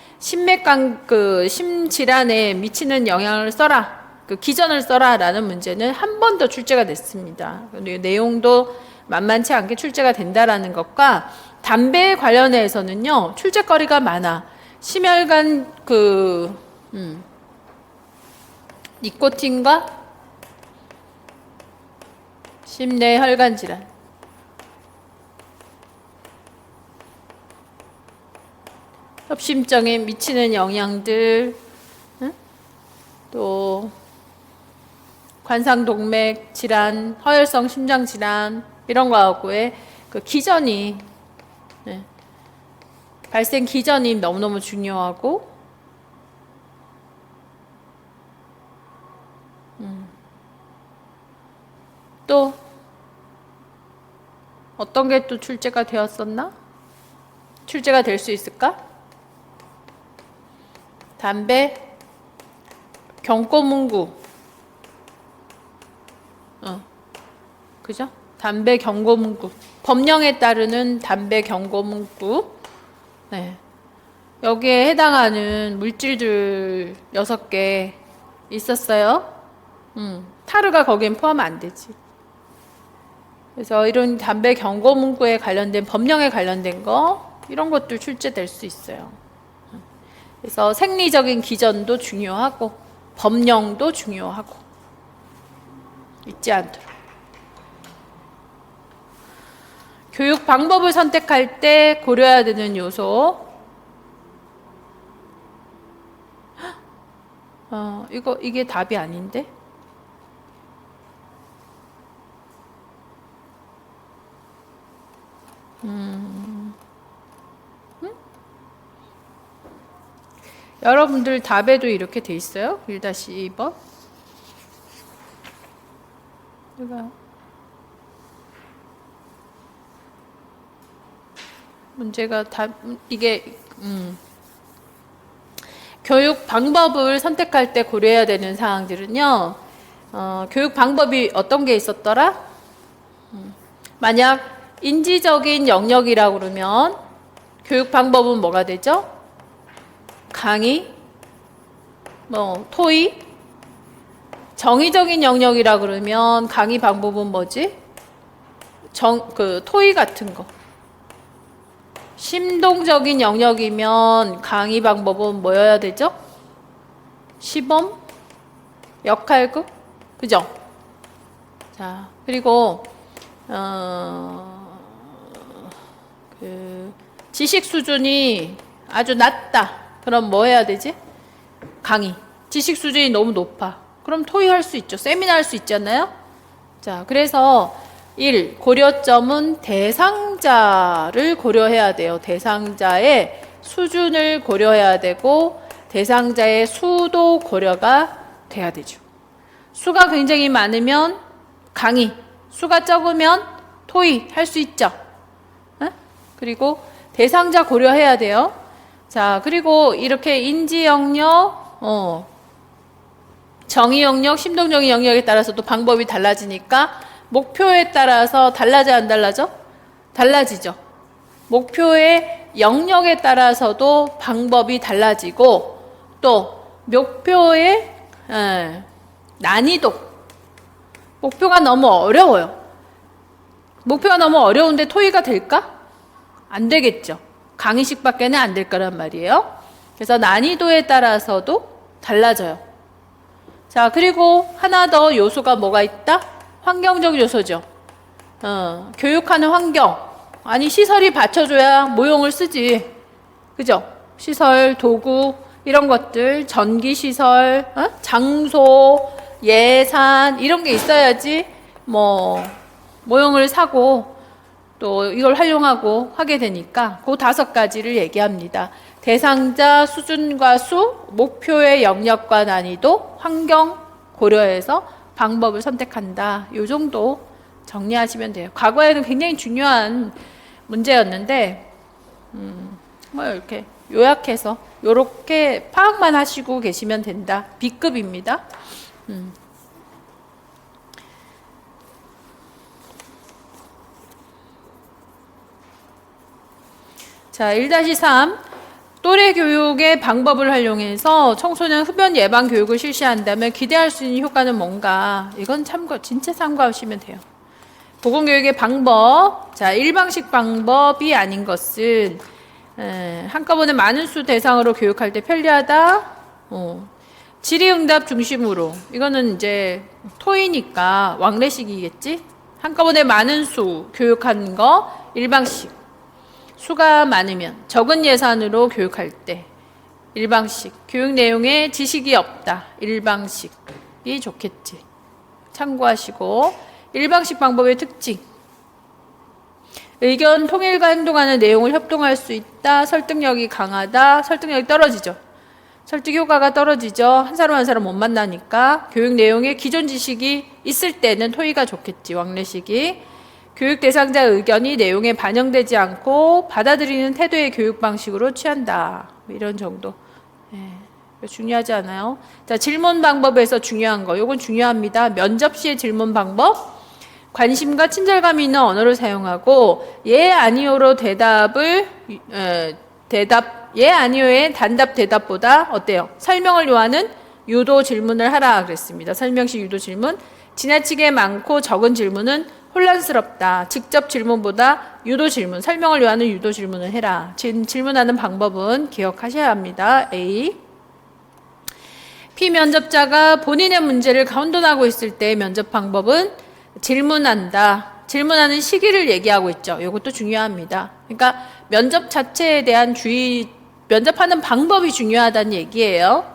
심질환에 미치는 영향을 써라. 기전을 써라라는 문제는 한 번 더 출제가 됐습니다. 내용도 만만치 않게 출제가 된다라는 것과 담배에 관련해서는요, 출제거리가 많아. 심혈관 니코틴과 심뇌혈관 질환, 협심증에 미치는 영향들, 또 관상동맥 질환, 허혈성 심장 질환 이런 거하고의 기전이 발생 기전이 너무너무 중요하고 또 어떤 게 또 출제가 되었었나? 출제가 될 수 있을까? 담배, 경고문구. 그죠? 담배 경고문구. 법령에 따르는 담배 경고문구. 네. 여기에 해당하는 물질들 6개 있었어요. 타르가 거기엔 포함 안 되지. 그래서 이런 담배 경고문구에 관련된, 법령에 관련된 거, 이런 것도 출제될 수 있어요. 그래서 생리적인 기전도 중요하고, 법령도 중요하고, 잊지 않도록. 교육 방법을 선택할 때 고려해야 되는 요소. 이게 답이 아닌데? 여러분들 답에도 이렇게 돼 있어요? 1-2번. 이거 문제가 이게 교육 방법을 선택할 때 고려해야 되는 사항들은요. 교육 방법이 어떤 게 있었더라? 만약 인지적인 영역이라고 그러면 교육 방법은 뭐가 되죠? 강의, 토의. 정의적인 영역이라 그러면 강의 방법은 뭐지? 토의 같은 거. 심동적인 영역이면 강의 방법은 뭐여야 되죠? 시범? 역할극, 그죠? 자, 그리고 지식 수준이 아주 낮다. 그럼 뭐 해야 되지? 강의. 지식 수준이 너무 높아. 그럼 토의 할 수 있죠. 세미나 할 수 있잖아요. 자, 그래서 1. 고려점은 대상자를 고려해야 돼요. 대상자의 수준을 고려해야 되고 대상자의 수도 고려가 돼야 되죠. 수가 굉장히 많으면 강의, 수가 적으면 토의 할 수 있죠. 그리고 대상자 고려해야 돼요. 자, 그리고 이렇게 인지 영역, 정의 영역, 심동정의 영역에 따라서 또 방법이 달라지니까 목표에 따라서 달라져 안 달라져? 달라지죠. 목표의 영역에 따라서도 방법이 달라지고 또 목표의 난이도, 목표가 너무 어려워요. 목표가 너무 어려운데 토의가 될까? 안 되겠죠. 강의식밖에는 안 될 거란 말이에요. 그래서 난이도에 따라서도 달라져요. 자, 그리고 하나 더 요소가 뭐가 있다? 환경적 요소죠. 교육하는 환경. 아니, 시설이 받쳐줘야 모형을 쓰지. 그죠? 시설, 도구, 이런 것들, 전기시설, 장소, 예산, 이런 게 있어야지, 모형을 사고, 또 이걸 활용하고 하게 되니까, 그 5가지를 얘기합니다. 대상자 수준과 수, 목표의 영역과 난이도, 환경 고려해서 방법을 선택한다. 요 정도 정리하시면 돼요. 과거에는 굉장히 중요한 문제였는데, 이렇게 요약해서 요렇게 파악만 하시고 계시면 된다. B급입니다. 자, 1-3 또래 교육의 방법을 활용해서 청소년 흡연 예방 교육을 실시한다면 기대할 수 있는 효과는 뭔가? 이건 진짜 참고하시면 돼요. 보건교육의 방법. 자, 일방식 방법이 아닌 것은 한꺼번에 많은 수 대상으로 교육할 때 편리하다. 질의응답 중심으로. 이거는 이제 토이니까 왕래식이겠지. 한꺼번에 많은 수 교육하는 거 일방식. 수가 많으면 적은 예산으로 교육할 때 일방식. 교육 내용에 지식이 없다. 일방식이 좋겠지. 참고하시고. 일방식 방법의 특징. 의견 통일과 행동하는 내용을 협동할 수 있다. 설득력이 강하다. 설득력이 떨어지죠. 설득 효과가 떨어지죠. 한 사람 한 사람 못 만나니까. 교육 내용에 기존 지식이 있을 때는 토의가 좋겠지. 왕래식이. 교육 대상자 의견이 내용에 반영되지 않고 받아들이는 태도의 교육 방식으로 취한다. 이런 정도. 중요하지 않아요? 자, 질문 방법에서 중요한 거. 이건 중요합니다. 면접 시의 질문 방법. 관심과 친절감이 있는 언어를 사용하고 예, 아니오로 예, 아니오의 단답 대답보다 어때요? 설명을 요하는 유도 질문을 하라 그랬습니다. 설명식 유도 질문. 지나치게 많고 적은 질문은 혼란스럽다. 직접 질문보다 유도 질문, 설명을 요하는 유도 질문을 해라. 질문하는 방법은 기억하셔야 합니다. A. 피면접자가 본인의 문제를 혼돈하고 있을 때 면접 방법은 질문한다. 질문하는 시기를 얘기하고 있죠. 이것도 중요합니다. 그러니까 면접 자체에 대한 면접하는 방법이 중요하다는 얘기예요.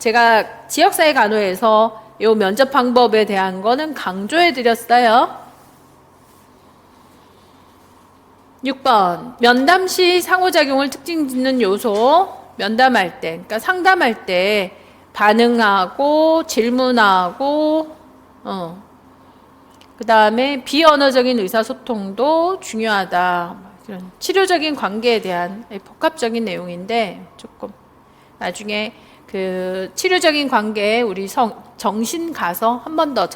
제가 지역사회 간호에서 이 면접 방법에 대한 거는 강조해 드렸어요. 6번. 면담 시 상호작용을 특징 짓는 요소. 면담할 때, 그러니까 상담할 때 반응하고 질문하고 그 다음에 비언어적인 의사소통도 중요하다. 이런 치료적인 관계에 대한 복합적인 내용인데 조금 나중에 그 치료적인 관계 우리 정신 가서 한 번 더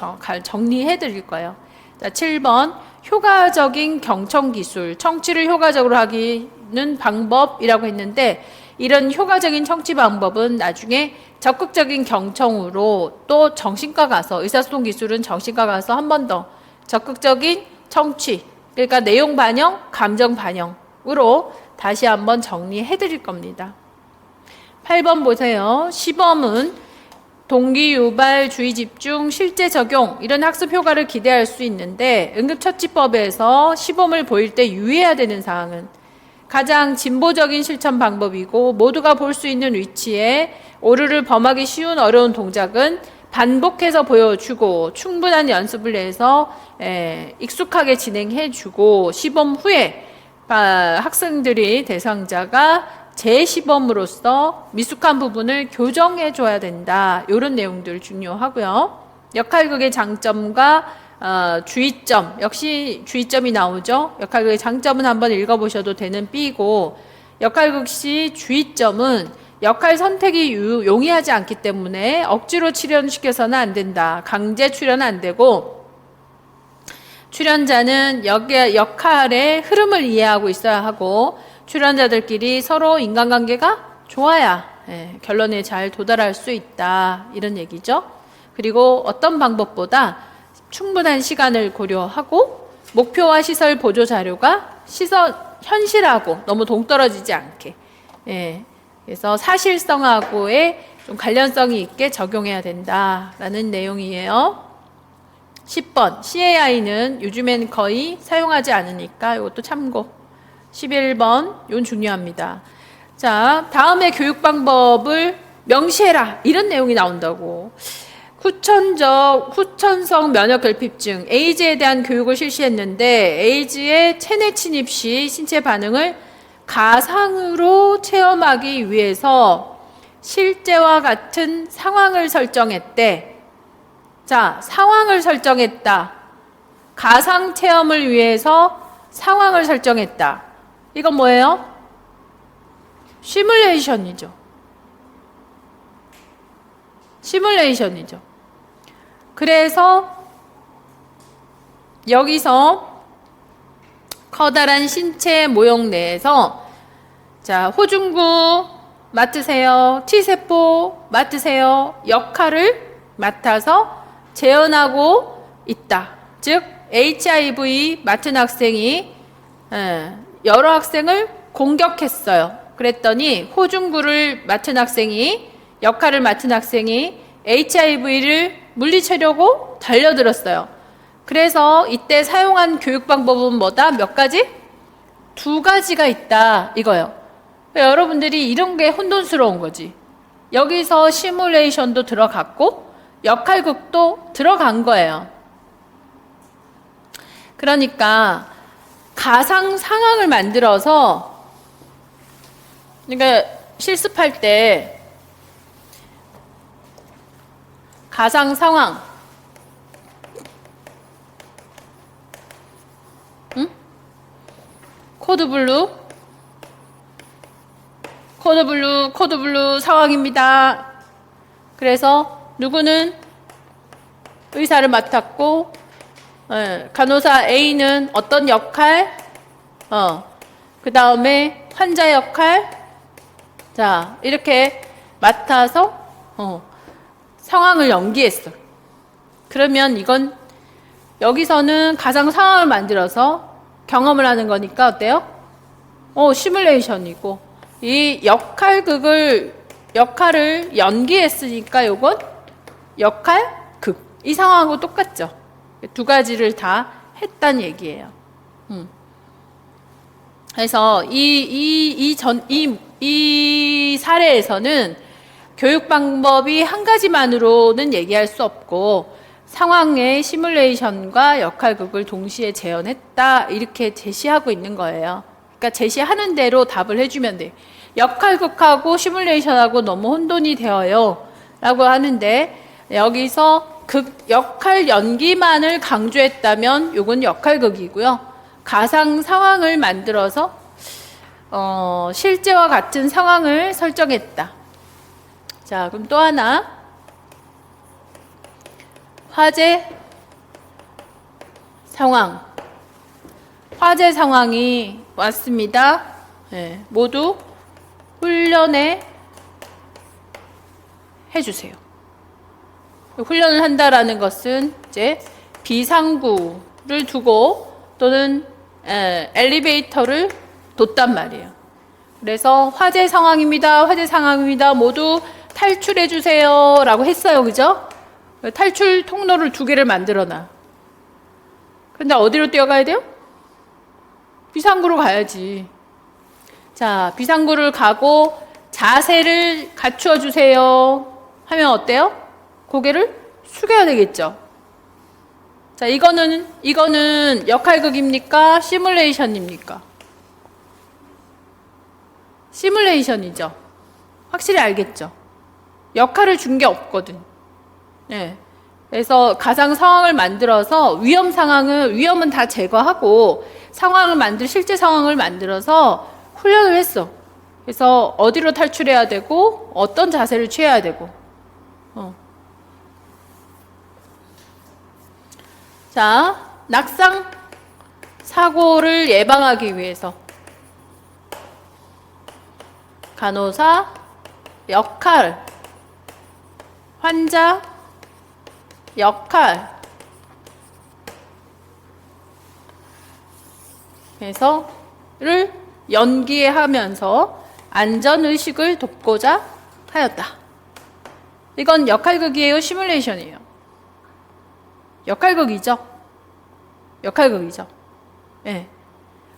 정리해 드릴 거예요. 자, 7번. 효과적인 경청 기술. 청취를 효과적으로 하기는 방법이라고 했는데 이런 효과적인 청취 방법은 나중에 적극적인 경청으로 또 정신과 가서 의사소통 기술은 정신과 가서 한 번 더 적극적인 청취, 그러니까 내용 반영, 감정 반영으로 다시 한번 정리해 드릴 겁니다. 8번 보세요. 시범은 동기 유발, 주의 집중, 실제 적용 이런 학습 효과를 기대할 수 있는데 응급처치법에서 시범을 보일 때 유의해야 되는 사항은 가장 진보적인 실천 방법이고 모두가 볼 수 있는 위치에 오류를 범하기 쉬운 어려운 동작은 반복해서 보여주고 충분한 연습을 해서 익숙하게 진행해주고 시범 후에 학생들이 대상자가 재시범으로서 미숙한 부분을 교정해줘야 된다. 이런 내용들 중요하고요. 역할극의 장점과 주의점, 역시 주의점이 나오죠. 역할극의 장점은 한번 읽어보셔도 되는 B고 역할극 시 주의점은 역할 선택이 용이하지 않기 때문에 억지로 출연시켜서는 안 된다. 강제 출연은 안 되고 출연자는 역할의 흐름을 이해하고 있어야 하고 출연자들끼리 서로 인간관계가 좋아야 결론에 잘 도달할 수 있다. 이런 얘기죠. 그리고 어떤 방법보다 충분한 시간을 고려하고 목표와 시설 보조 자료가 현실하고 너무 동떨어지지 않게 그래서 사실성하고의 좀 관련성이 있게 적용해야 된다라는 내용이에요. 10번 CAI는 요즘엔 거의 사용하지 않으니까 이것도 참고. 11번 이건 중요합니다. 자, 다음에 교육 방법을 명시해라 이런 내용이 나온다고. 후천성 면역 결핍증 에이즈에 대한 교육을 실시했는데 에이즈의 체내 침입 시 신체 반응을 가상으로 체험하기 위해서 실제와 같은 상황을 설정했대. 자, 상황을 설정했다. 가상 체험을 위해서 상황을 설정했다. 이건 뭐예요? 시뮬레이션이죠. 시뮬레이션이죠. 그래서 여기서 커다란 신체 모형 내에서 자, 호중구 맡으세요. T세포 맡으세요. 역할을 맡아서 재현하고 있다. 즉 HIV 맡은 학생이 여러 학생을 공격했어요. 그랬더니 호중구를 맡은 학생이 역할을 맡은 학생이 HIV를 물리치려고 달려들었어요. 그래서 이때 사용한 교육 방법은 뭐다? 몇 가지? 2가지가 있다 이거요. 여러분들이 이런 게 혼돈스러운 거지. 여기서 시뮬레이션도 들어갔고 역할극도 들어간 거예요. 그러니까 가상 상황을 만들어서 그러니까 실습할 때 가상 상황 코드 블루 상황입니다. 그래서 누구는 의사를 맡았고 간호사 A는 어떤 역할 그 다음에 환자 역할 자 이렇게 맡아서 상황을 연기했어. 그러면 이건 여기서는 가상 상황을 만들어서 경험을 하는 거니까 어때요? 시뮬레이션이고 이 역할을 연기했으니까 요건 역할극 이 상황하고 똑같죠. 2가지를 다 했단 얘기예요. 그래서 이 사례에서는 교육 방법이 한 가지만으로는 얘기할 수 없고 상황의 시뮬레이션과 역할극을 동시에 재현했다 이렇게 제시하고 있는 거예요. 그러니까 제시하는 대로 답을 해주면 돼. 역할극하고 시뮬레이션하고 너무 혼돈이 되어요 라고 하는데 여기서 역할 연기만을 강조했다면 이건 역할극이고요. 가상 상황을 만들어서 실제와 같은 상황을 설정했다. 자, 그럼 또 하나 화재 상황. 화재 상황이 왔습니다. 모두 훈련해 해주세요. 훈련을 한다라는 것은 이제 비상구를 두고 또는 엘리베이터를 뒀단 말이에요. 그래서 화재 상황입니다. 화재 상황입니다. 모두 탈출해 주세요 라고 했어요. 그죠? 탈출 통로를 2개를 만들어 놔. 근데 어디로 뛰어가야 돼요? 비상구로 가야지. 자, 비상구를 가고 자세를 갖추어 주세요 하면 어때요? 고개를 숙여야 되겠죠. 자, 이거는 역할극입니까? 시뮬레이션입니까? 시뮬레이션이죠. 확실히 알겠죠. 역할을 준 게 없거든. 네. 그래서 가상 상황을 만들어서 위험은 다 제거하고 실제 상황을 만들어서 훈련을 했어. 그래서 어디로 탈출해야 되고 어떤 자세를 취해야 되고. 자, 낙상 사고를 예방하기 위해서 간호사, 역할, 환자, 역할 해서를 연기하면서 안전의식을 돕고자 하였다. 이건 역할극이에요? 시뮬레이션이에요? 역할극이죠. 역할극이죠. 예.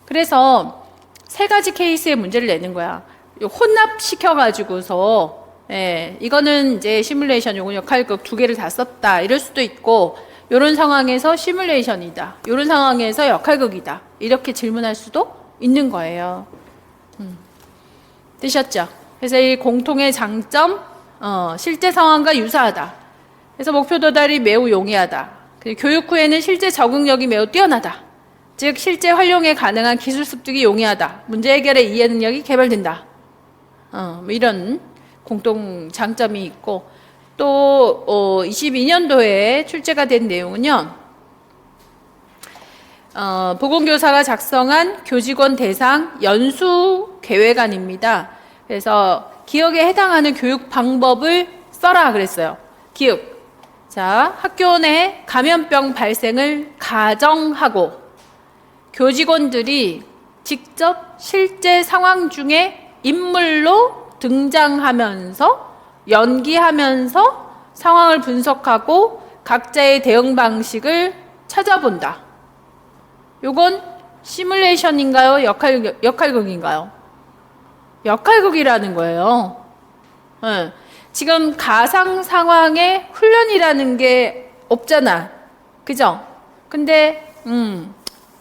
그래서 3가지 케이스의 문제를 내는 거야. 혼합시켜가지고서, 예, 이거는 이제 시뮬레이션, 요건 역할극 2개를 다 썼다. 이럴 수도 있고, 요런 상황에서 시뮬레이션이다. 요런 상황에서 역할극이다. 이렇게 질문할 수도 있는 거예요. 되셨죠? 그래서 이 공통의 장점, 실제 상황과 유사하다. 그래서 목표 도달이 매우 용이하다. 교육 후에는 실제 적응력이 매우 뛰어나다. 즉 실제 활용에 가능한 기술 습득이 용이하다. 문제 해결의 이해 능력이 개발된다. 뭐 이런 공통 장점이 있고, 또 22년도에 출제가 된 내용은요. 보건교사가 작성한 교직원 대상 연수 계획안입니다. 그래서 기억에 해당하는 교육 방법을 써라 그랬어요. 기억. 자, 학교 내 감염병 발생을 가정하고 교직원들이 직접 실제 상황 중에 인물로 등장하면서 연기하면서 상황을 분석하고 각자의 대응 방식을 찾아본다. 요건 시뮬레이션인가요? 역할극인가요? 역할극이라는 거예요. 네. 지금 가상 상황에 훈련이라는 게 없잖아. 그죠? 근데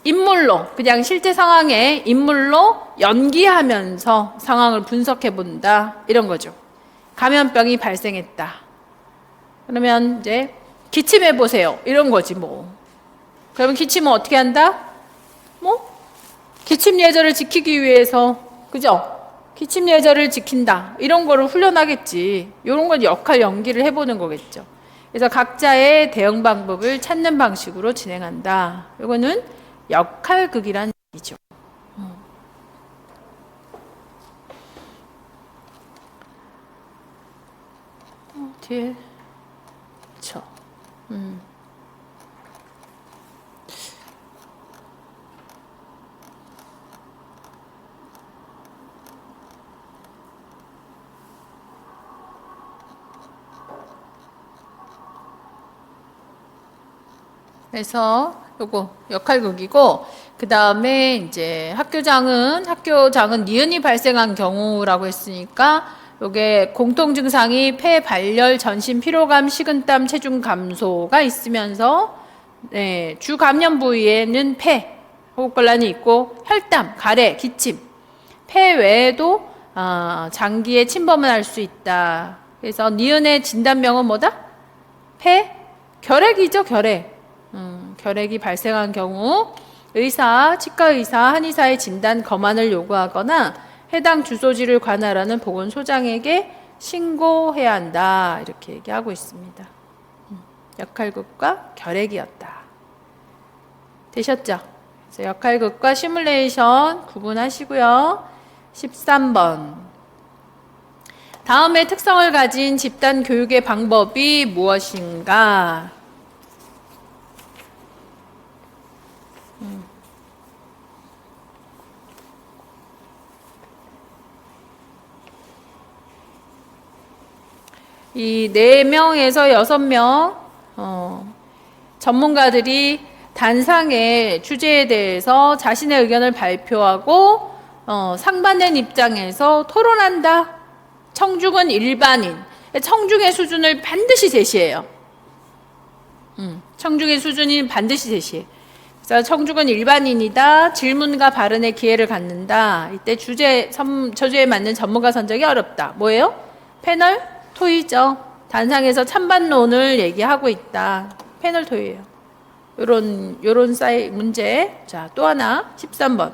인물로, 그냥 실제 상황에 인물로 연기하면서 상황을 분석해 본다. 이런 거죠. 감염병이 발생했다. 그러면 이제 기침해 보세요. 이런 거지 뭐. 그러면 기침은 어떻게 한다? 뭐 기침 예절을 지키기 위해서, 그죠? 기침 예절을 지킨다. 이런 거를 훈련하겠지. 이런 건 역할 연기를 해보는 거겠죠. 그래서 각자의 대응 방법을 찾는 방식으로 진행한다. 이거는 역할극이란 얘기죠. 뒤에 쳐. 그래서 요거 역할극이고, 그 다음에 이제 학교장은 니은이 발생한 경우라고 했으니까 요게 공통 증상이 폐 발열, 전신 피로감, 식은땀, 체중 감소가 있으면서, 네, 주 감염 부위에는 폐, 호흡곤란이 있고 혈담, 가래, 기침, 폐 외에도 장기에 침범을 할 수 있다. 그래서 니은의 진단명은 뭐다? 폐 결핵이죠, 결핵. 결핵이 발생한 경우 치과 의사, 한의사의 진단 검안을 요구하거나 해당 주소지를 관할하는 보건소장에게 신고해야 한다. 이렇게 얘기하고 있습니다. 역할극과 결핵이었다. 되셨죠? 그래서 역할극과 시뮬레이션 구분하시고요. 13번. 다음의 특성을 가진 집단 교육의 방법이 무엇인가? 이 4명에서 6명 전문가들이 단상의 주제에 대해서 자신의 의견을 발표하고 상반된 입장에서 토론한다. 청중은 일반인. 청중의 수준을 반드시 제시해요. 청중의 수준이 반드시 제시해. 그래서 청중은 일반인이다. 질문과 발언의 기회를 갖는다. 이때 저주에 맞는 전문가 선정이 어렵다. 뭐예요? 패널 토의죠. 단상에서 찬반론을 얘기하고 있다. 패널 토의예요. 요런 문제. 자, 또 하나 13번.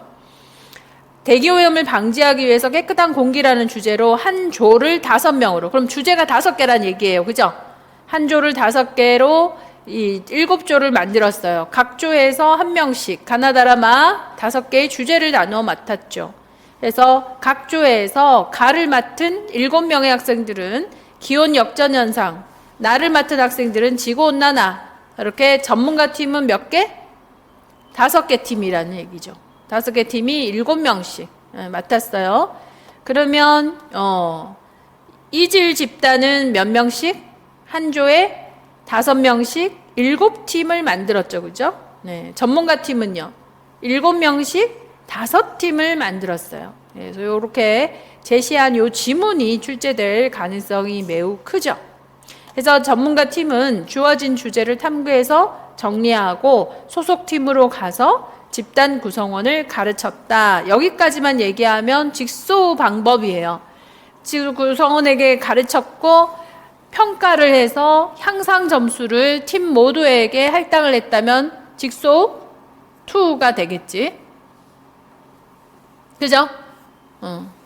대기오염을 방지하기 위해서 깨끗한 공기라는 주제로 한 조를 5명으로. 그럼 주제가 5개란 얘기예요. 그죠? 한 조를 5개로 이 7조를 만들었어요. 각 조에서 1명씩 가나다라마 5개의 주제를 나누어 맡았죠. 그래서 각 조에서 가를 맡은 7명의 학생들은 기온 역전 현상, 나를 맡은 학생들은 지구온난화. 이렇게 전문가 팀은 몇 개? 5개 팀이라는 얘기죠. 5개 팀이 7명씩 맡았어요. 그러면 이질 집단은 몇 명씩? 한 조에 5명씩 7팀을 만들었죠. 그죠? 네, 전문가 팀은요. 7명씩 5팀을 만들었어요. 그래서 이렇게 제시한 요 지문이 출제될 가능성이 매우 크죠. 그래서 전문가 팀은 주어진 주제를 탐구해서 정리하고 소속팀으로 가서 집단 구성원을 가르쳤다. 여기까지만 얘기하면 직소 방법이에요. 지금 구성원에게 가르쳤고 평가를 해서 향상 점수를 팀 모두에게 할당을 했다면 직소 2가 되겠지. 그죠?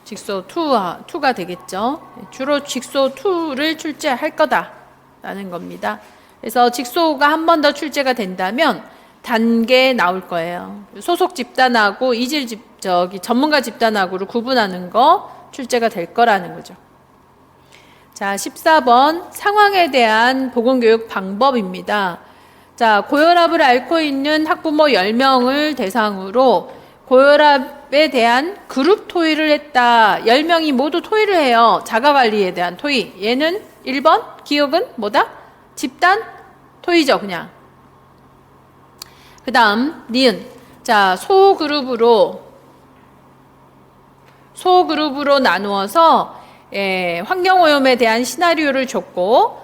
직소 2가 되겠죠. 주로 직소 2를 출제할 거다라는 겁니다. 그래서 직소가 한 번 더 출제가 된다면 단계 나올 거예요. 소속 집단하고 전문가 집단하고를 구분하는 거 출제가 될 거라는 거죠. 자, 14번 상황에 대한 보건교육 방법입니다. 자, 고혈압을 앓고 있는 학부모 10명을 대상으로 고혈압에 대한 그룹 토의를 했다. 10명이 모두 토의를 해요. 자가관리에 대한 토의. 얘는 1번 기억은 뭐다? 집단 토의죠, 그냥. 그 다음 니은. 자, 소그룹으로 나누어서 환경오염에 대한 시나리오를 줬고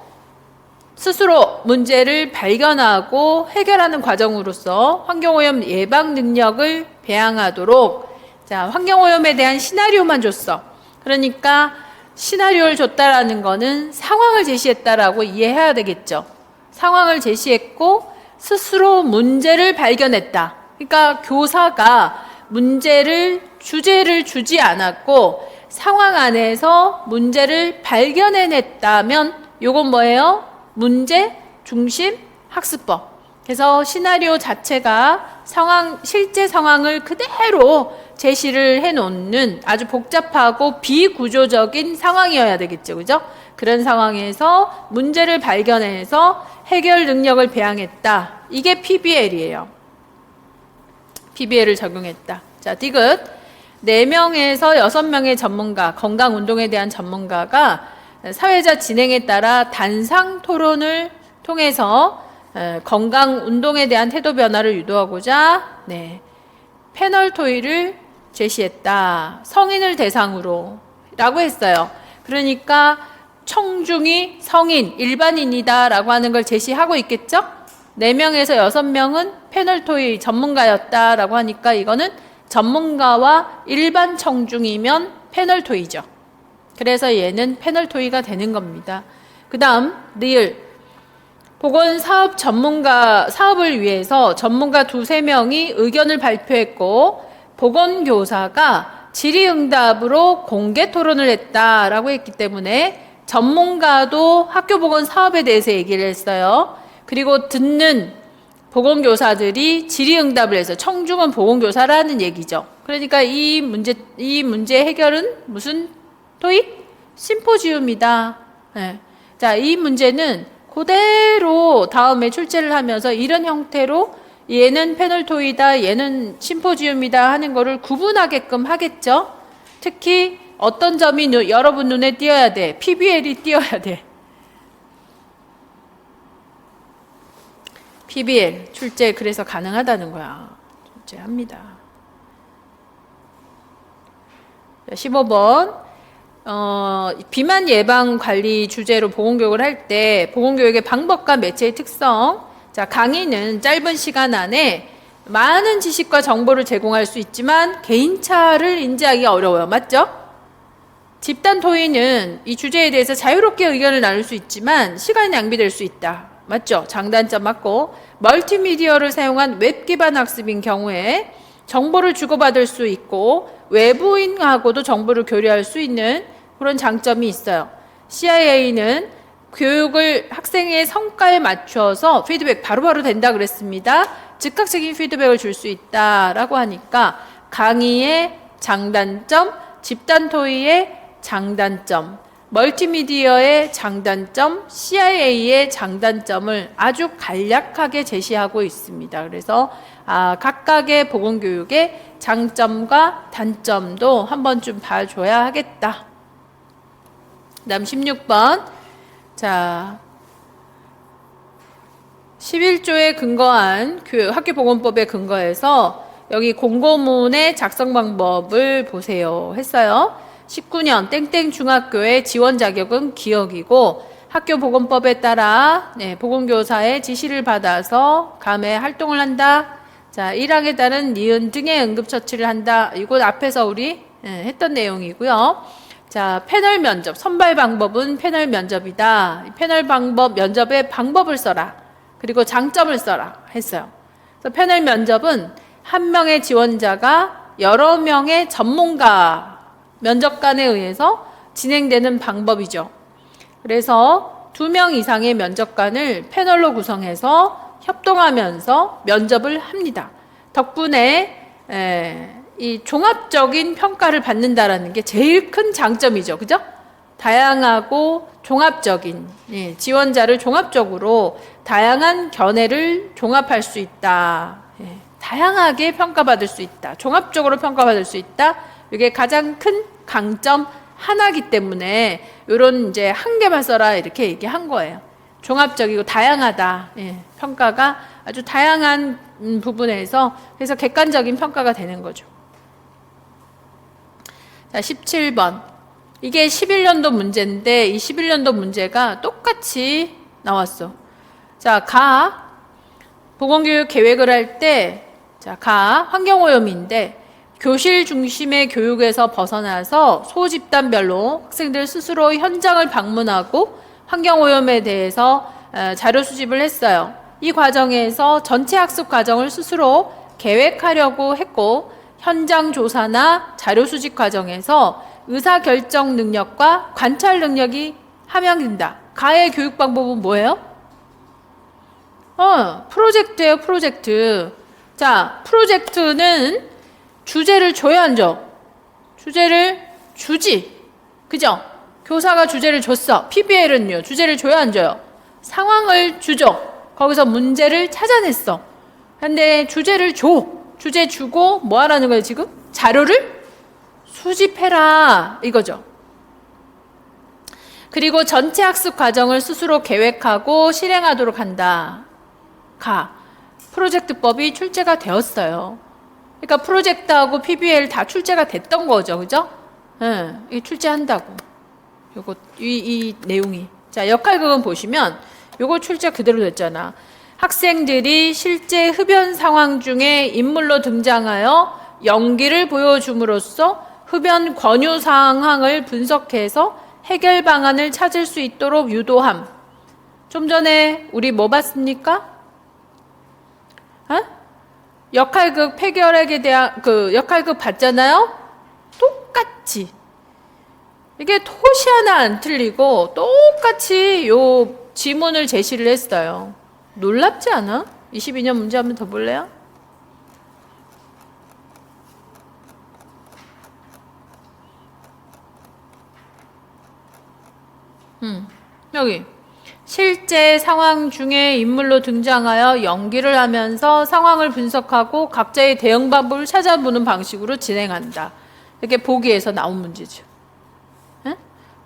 스스로 문제를 발견하고 해결하는 과정으로서 환경오염 예방 능력을 배양하도록. 자, 환경오염에 대한 시나리오만 줬어. 그러니까 시나리오를 줬다라는 거는 상황을 제시했다라고 이해해야 되겠죠. 상황을 제시했고 스스로 문제를 발견했다. 그러니까 교사가 주제를 주지 않았고 상황 안에서 문제를 발견해냈다면 요건 뭐예요? 문제 중심 학습법. 그래서 시나리오 자체가 실제 상황을 그대로 제시를 해놓는 아주 복잡하고 비구조적인 상황이어야 되겠죠. 그죠? 그런 상황에서 문제를 발견해서 해결 능력을 배양했다. 이게 PBL이에요. PBL을 적용했다. 자, 디귿. 4명에서 6명의 전문가, 건강운동에 대한 전문가가 사회자 진행에 따라 단상 토론을 통해서 건강운동에 대한 태도 변화를 유도하고자 패널 토의를 제시했다. 성인을 대상으로 라고 했어요. 그러니까 청중이 성인, 일반인이다 라고 하는 걸 제시하고 있겠죠? 4명에서 6명은 패널 토의 전문가였다 라고 하니까 이거는 전문가와 일반 청중이면 패널 토의죠. 그래서 얘는 패널 토의가 되는 겁니다. 그 다음 리을. 보건사업 사업을 위해서 전문가 2-3명이 의견을 발표했고 보건교사가 질의응답으로 공개 토론을 했다라고 했기 때문에 전문가도 학교보건 사업에 대해서 얘기를 했어요. 그리고 듣는 보건교사들이 질의응답을 해서 청중은 보건교사라는 얘기죠. 그러니까 이 문제 해결은 무슨 토의? 심포지움이다. 네. 자, 이 문제는 그대로 다음에 출제를 하면서 이런 형태로 얘는 패널 토의다, 얘는 심포지움이다 하는 거를 구분하게끔 하겠죠. 특히 어떤 점이 여러분 눈에 띄어야 돼? PBL이 띄어야 돼. PBL 출제 그래서 가능하다는 거야. 출제합니다. 15번 비만 예방 관리 주제로 보건교육을 할 때 보건교육의 방법과 매체의 특성. 자, 강의는 짧은 시간 안에 많은 지식과 정보를 제공할 수 있지만 개인차를 인지하기 어려워요. 맞죠? 집단 토의는 이 주제에 대해서 자유롭게 의견을 나눌 수 있지만 시간이 낭비될 수 있다. 맞죠? 장단점 맞고, 멀티미디어를 사용한 웹 기반 학습인 경우에 정보를 주고받을 수 있고 외부인하고도 정보를 교류할 수 있는 그런 장점이 있어요. CIA는 교육을 학생의 성과에 맞춰서 피드백 바로바로 된다 그랬습니다. 즉각적인 피드백을 줄 수 있다라고 하니까 강의의 장단점, 집단 토의의 장단점, 멀티미디어의 장단점, CIA의 장단점을 아주 간략하게 제시하고 있습니다. 그래서 각각의 보건교육의 장점과 단점도 한 번쯤 봐줘야 하겠다. 그 다음 16번. 자, 11조에 근거한 학교보건법에 근거해서 여기 공고문의 작성 방법을 보세요 했어요. 19년 땡땡 중학교의 지원 자격은 기억이고 학교보건법에 따라 보건교사의 지시를 받아서 감에 활동을 한다. 자, 1항에 따른 니은 등의 응급처치를 한다. 이거 앞에서 우리 했던 내용이고요. 자, 패널 면접, 선발 방법은 패널 면접이다. 패널 방법, 면접의 방법을 써라. 그리고 장점을 써라 했어요. 그래서 패널 면접은 한 명의 지원자가 여러 명의 전문가 면접관에 의해서 진행되는 방법이죠. 그래서 2명 이상의 면접관을 패널로 구성해서 협동하면서 면접을 합니다. 덕분에 이 종합적인 평가를 받는다라는 게 제일 큰 장점이죠. 그죠? 다양하고 종합적인 지원자를 종합적으로 다양한 견해를 종합할 수 있다. 다양하게 평가받을 수 있다. 종합적으로 평가받을 수 있다. 이게 가장 큰 강점 하나이기 때문에 이런 이제 한 개만 써라 이렇게 얘기한 거예요. 종합적이고 다양하다. 평가가 아주 다양한 부분에서 그래서 객관적인 평가가 되는 거죠. 자, 17번. 이게 11년도 문제인데 이 11년도 문제가 똑같이 나왔어. 자, 보건교육 계획을 할 때 환경오염인데 교실 중심의 교육에서 벗어나서 소집단별로 학생들 스스로 현장을 방문하고 환경오염에 대해서 자료 수집을 했어요. 이 과정에서 전체 학습 과정을 스스로 계획하려고 했고 현장 조사나 자료 수집 과정에서 의사결정 능력과 관찰 능력이 함양된다. 가의 교육 방법은 뭐예요? 프로젝트예요, 프로젝트. 자, 프로젝트는 주제를 줘야 안 줘? 주제를 주지. 그죠? 교사가 주제를 줬어. PBL은요, 주제를 줘야 안 줘요? 상황을 주죠. 거기서 문제를 찾아냈어. 근데 주제를 줘. 주제 주고 뭐 하라는 거예요, 지금? 자료를 수집해라. 이거죠. 그리고 전체 학습 과정을 스스로 계획하고 실행하도록 한다. 프로젝트법이 출제가 되었어요. 그러니까 프로젝트하고 PBL 다 출제가 됐던 거죠. 그죠? 이 출제한다고. 요거, 이 내용이. 자, 역할극은 보시면 요거 출제 그대로 됐잖아. 학생들이 실제 흡연 상황 중에 인물로 등장하여 연기를 보여줌으로써 흡연 권유 상황을 분석해서 해결 방안을 찾을 수 있도록 유도함. 좀 전에 우리 뭐 봤습니까? 역할극 폐결핵에 대한 역할극 봤잖아요? 똑같이. 이게 토시 하나 안 틀리고 똑같이 요 지문을 제시를 했어요. 놀랍지 않아? 22년 문제 한번 더 볼래요? 여기 실제 상황 중에 인물로 등장하여 연기를 하면서 상황을 분석하고 각자의 대응 방법을 찾아보는 방식으로 진행한다. 이렇게 보기에서 나온 문제죠.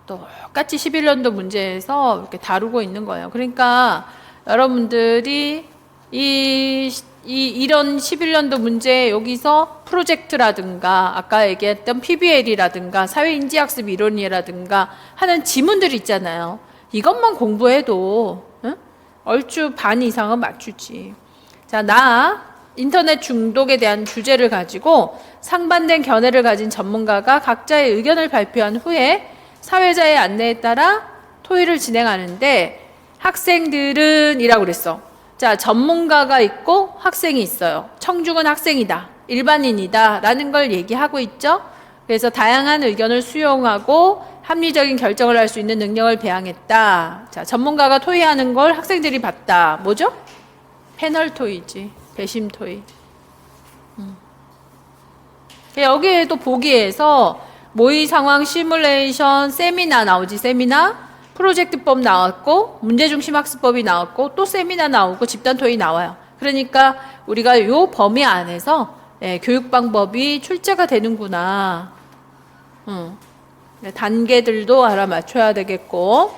똑같이 11년도 문제에서 이렇게 다루고 있는 거예요. 그러니까 여러분들이 이런 11년도 문제 여기서 프로젝트라든가 아까 얘기했던 PBL이라든가 사회인지학습 이론이라든가 하는 지문들이 있잖아요. 이것만 공부해도 응? 얼추 반 이상은 맞추지. 자, 인터넷 중독에 대한 주제를 가지고 상반된 견해를 가진 전문가가 각자의 의견을 발표한 후에 사회자의 안내에 따라 토의를 진행하는데 학생들은 이라고 그랬어. 자, 전문가가 있고 학생이 있어요. 청중은 학생이다, 일반인이다 라는 걸 얘기하고 있죠. 그래서 다양한 의견을 수용하고 합리적인 결정을 할 수 있는 능력을 배양했다. 자, 전문가가 토의하는 걸 학생들이 봤다. 뭐죠? 패널 토의지. 배심 토의. 여기에도 보기에서 모의 상황 시뮬레이션 세미나 나오지. 세미나. 프로젝트법 나왔고 문제중심 학습법이 나왔고 또 세미나 나오고 집단 토의 나와요. 그러니까 우리가 요 범위 안에서 교육 방법이 출제가 되는구나. 단계들도 알아맞혀야 되겠고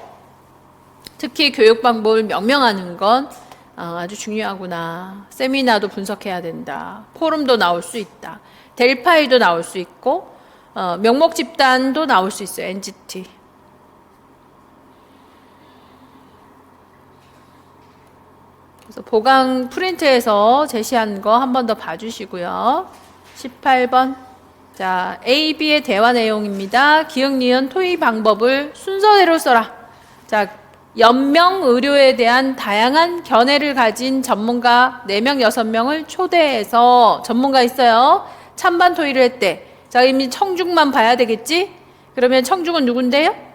특히 교육 방법을 명명하는 건 아주 중요하구나. 세미나도 분석해야 된다. 포럼도 나올 수 있다. 델파이도 나올 수 있고 명목 집단도 나올 수 있어요. NGT. 그래서 보강 프린트에서 제시한 거 한 번 더 봐주시고요. 18번. 자, A, B의 대화 내용입니다. 기억, 니은, 토의 방법을 순서대로 써라. 자, 연명 의료에 대한 다양한 견해를 가진 전문가 4명, 6명을 초대해서 전문가 있어요. 찬반 토의를 했대. 자, 이미 청중만 봐야 되겠지? 그러면 청중은 누군데요?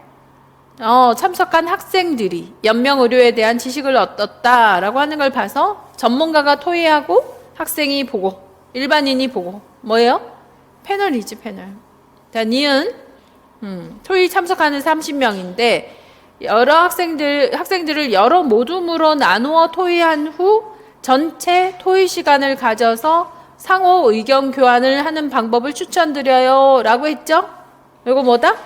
참석한 학생들이 연명 의료에 대한 지식을 얻었다라고 하는 걸 봐서 전문가가 토의하고 학생이 보고 일반인이 보고 뭐예요? 패널이지, 패널. 자, 니은 토의 참석하는 30명인데 여러 학생들을 여러 모둠으로 나누어 토의한 후 전체 토의 시간을 가져서 상호 의견 교환을 하는 방법을 추천드려요 라고 했죠? 이거 뭐다?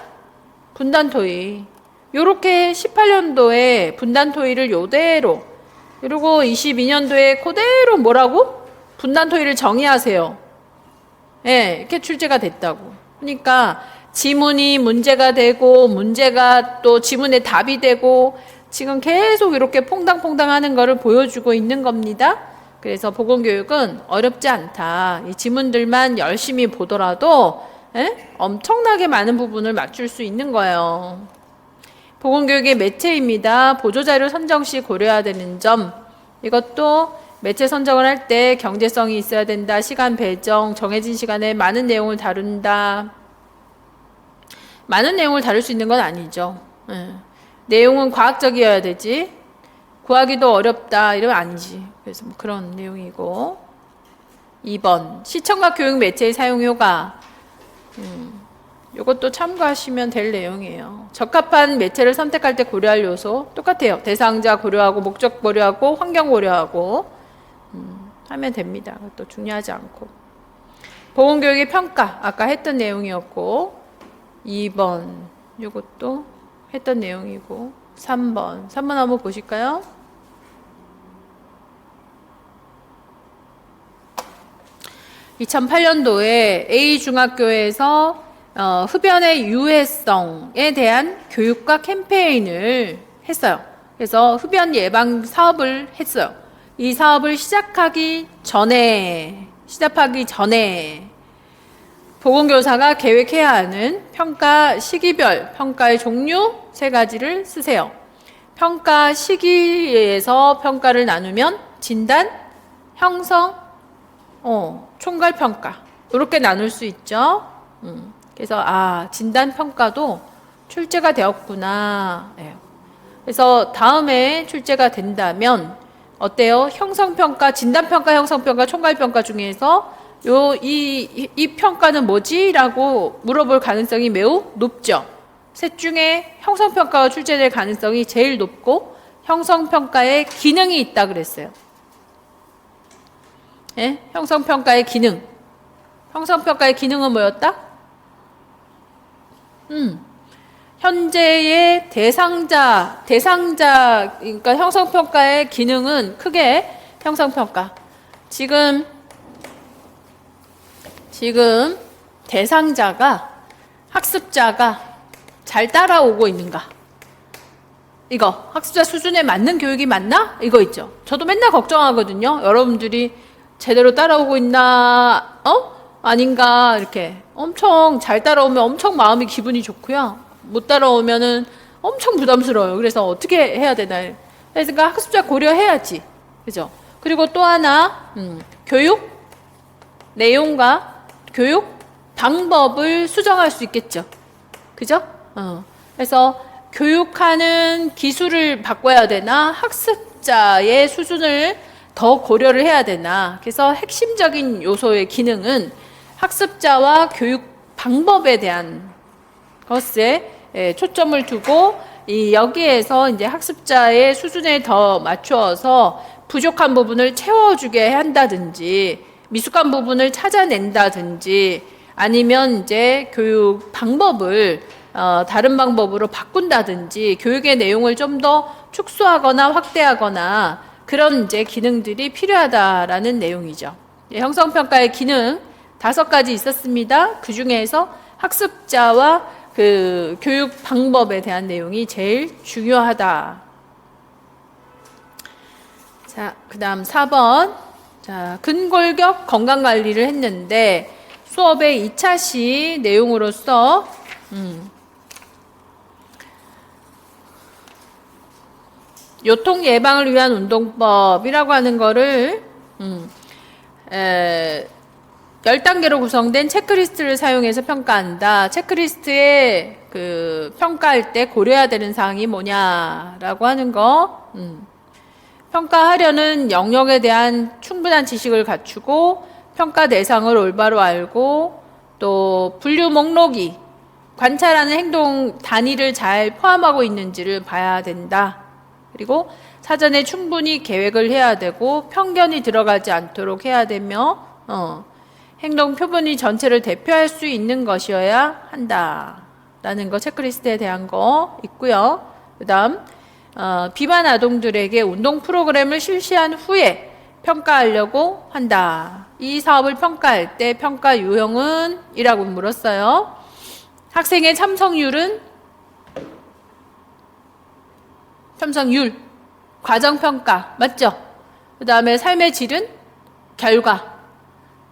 분단 토의. 요렇게 18년도에 분단 토의를 요대로, 그리고 22년도에 그대로 뭐라고? 분단 토의를 정의하세요. 예, 이렇게 출제가 됐다고. 그러니까 지문이 문제가 되고 문제가 또 지문의 답이 되고 지금 계속 이렇게 퐁당퐁당 하는 거를 보여주고 있는 겁니다. 그래서 보건교육은 어렵지 않다. 이 지문들만 열심히 보더라도 엄청나게 많은 부분을 맞출 수 있는 거예요. 보건교육의 매체입니다. 보조자료 선정 시 고려해야 되는 점. 이것도 매체 선정을 할 때 경제성이 있어야 된다. 시간 배정, 정해진 시간에 많은 내용을 다룬다. 많은 내용을 다룰 수 있는 건 아니죠. 내용은 과학적이어야 되지. 구하기도 어렵다 이러면 아니지. 그래서 뭐 그런 내용이고. 2번 시청각 교육 매체의 사용 효과. 이것도 참고하시면 될 내용이에요. 적합한 매체를 선택할 때 고려할 요소 똑같아요. 대상자 고려하고 목적 고려하고 환경 고려하고 하면 됩니다. 그것도 중요하지 않고. 보건교육의 평가 아까 했던 내용이었고 2번 이것도 했던 내용이고 3번 한번 보실까요? (2008년도에) A중학교에서 흡연의 유해성에 대한 교육과 캠페인을 했어요. 그래서 흡연 예방 사업을 했어요. 이 사업을 시작하기 전에 보건교사가 계획해야 하는 평가 시기별 평가의 종류 3가지를 쓰세요. 평가 시기에서 평가를 나누면 진단, 형성, 총괄평가 이렇게 나눌 수 있죠. 그래서 진단 평가도 출제가 되었구나. 그래서 다음에 출제가 된다면 어때요? 형성평가, 진단평가, 형성평가, 총괄평가 중에서 이 평가는 뭐지? 라고 물어볼 가능성이 매우 높죠. 셋 중에 형성평가가 출제될 가능성이 제일 높고 형성평가에 기능이 있다 그랬어요. 형성평가의 기능. 형성평가의 기능은 뭐였다? 현재의 대상자, 그러니까 형성평가의 기능은 크게 형성평가. 지금 대상자가, 학습자가 잘 따라오고 있는가? 이거 학습자 수준에 맞는 교육이 맞나? 이거 있죠. 저도 맨날 걱정하거든요. 여러분들이 제대로 따라오고 있나? 아닌가? 이렇게 엄청 잘 따라오면 엄청 마음이 기분이 좋고요. 못 따라오면은 엄청 부담스러워요. 그래서 어떻게 해야 되나? 그러니까 학습자 고려해야지. 그죠? 그리고 또 하나, 교육 내용과 교육 방법을 수정할 수 있겠죠. 그죠? 그래서 교육하는 기술을 바꿔야 되나, 학습자의 수준을 더 고려를 해야 되나. 그래서 핵심적인 요소의 기능은 학습자와 교육 방법에 대한 것에 초점을 두고, 여기에서 이제 학습자의 수준에 더 맞추어서 부족한 부분을 채워주게 한다든지, 미숙한 부분을 찾아낸다든지, 아니면 이제 교육 방법을 다른 방법으로 바꾼다든지, 교육의 내용을 좀 더 축소하거나 확대하거나, 그런 이제 기능들이 필요하다라는 내용이죠. 형성평가의 기능 5가지 있었습니다. 그 중에서 학습자와 그 교육 방법에 대한 내용이 제일 중요하다. 자, 그 다음 4번. 자, 근골격 건강관리를 했는데, 수업의 2차시 내용으로서, 요통 예방을 위한 운동법이라고 하는 거를 10단계로 구성된 체크리스트를 사용해서 평가한다. 체크리스트에 그 평가할 때 고려해야 되는 사항이 뭐냐라고 하는 거. 평가하려는 영역에 대한 충분한 지식을 갖추고, 평가 대상을 올바로 알고, 또 분류 목록이 관찰하는 행동 단위를 잘 포함하고 있는지를 봐야 된다. 그리고 사전에 충분히 계획을 해야 되고, 편견이 들어가지 않도록 해야 되며, 행동 표본이 전체를 대표할 수 있는 것이어야 한다. 라는 거, 체크리스트에 대한 거 있고요. 그 다음, 비만 아동들에게 운동 프로그램을 실시한 후에 평가하려고 한다. 이 사업을 평가할 때 평가 유형은? 이라고 물었어요. 학생의 참석률은? 참석률. 과정평가. 맞죠? 그 다음에 삶의 질은? 결과.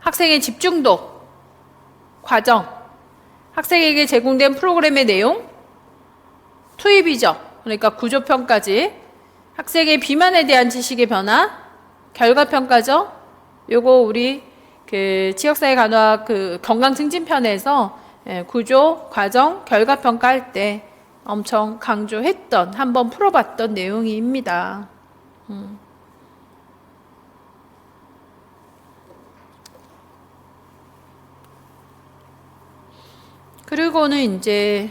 학생의 집중도. 과정. 학생에게 제공된 프로그램의 내용? 투입이죠. 그러니까 구조평가지. 학생의 비만에 대한 지식의 변화? 결과평가죠. 요거 우리 그 지역사회 간호학 그 건강 증진편에서 구조, 과정, 결과평가 할 때 엄청 강조했던, 한번 풀어봤던 내용입니다. 그리고는 이제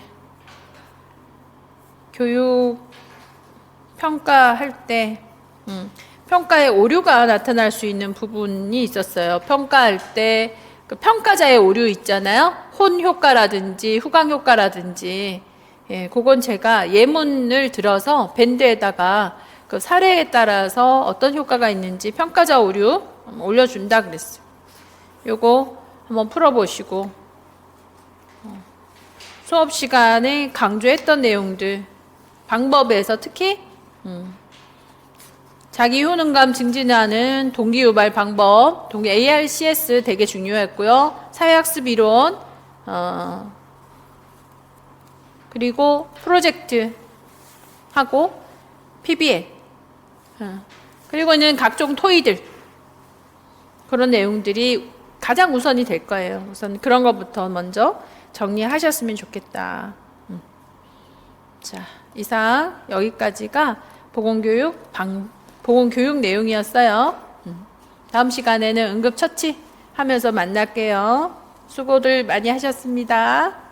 교육 평가할 때 평가에 오류가 나타날 수 있는 부분이 있었어요. 평가할 때 그 평가자의 오류 있잖아요. 혼 효과라든지 후광 효과라든지, 그건 제가 예문을 들어서 밴드에다가 그 사례에 따라서 어떤 효과가 있는지 평가자 오류 올려준다 그랬어요. 요거 한번 풀어보시고, 수업 시간에 강조했던 내용들, 방법에서 특히 자기 효능감 증진하는 동기유발 방법, 동기 ARCS 되게 중요했고요. 사회학습 이론, 그리고 프로젝트 하고 PBL, 그리고는 각종 토의들, 그런 내용들이 가장 우선이 될 거예요. 우선 그런 것부터 먼저 정리하셨으면 좋겠다. 자, 이상 여기까지가 보건교육 내용이었어요. 다음 시간에는 응급처치 하면서 만날게요. 수고들 많이 하셨습니다.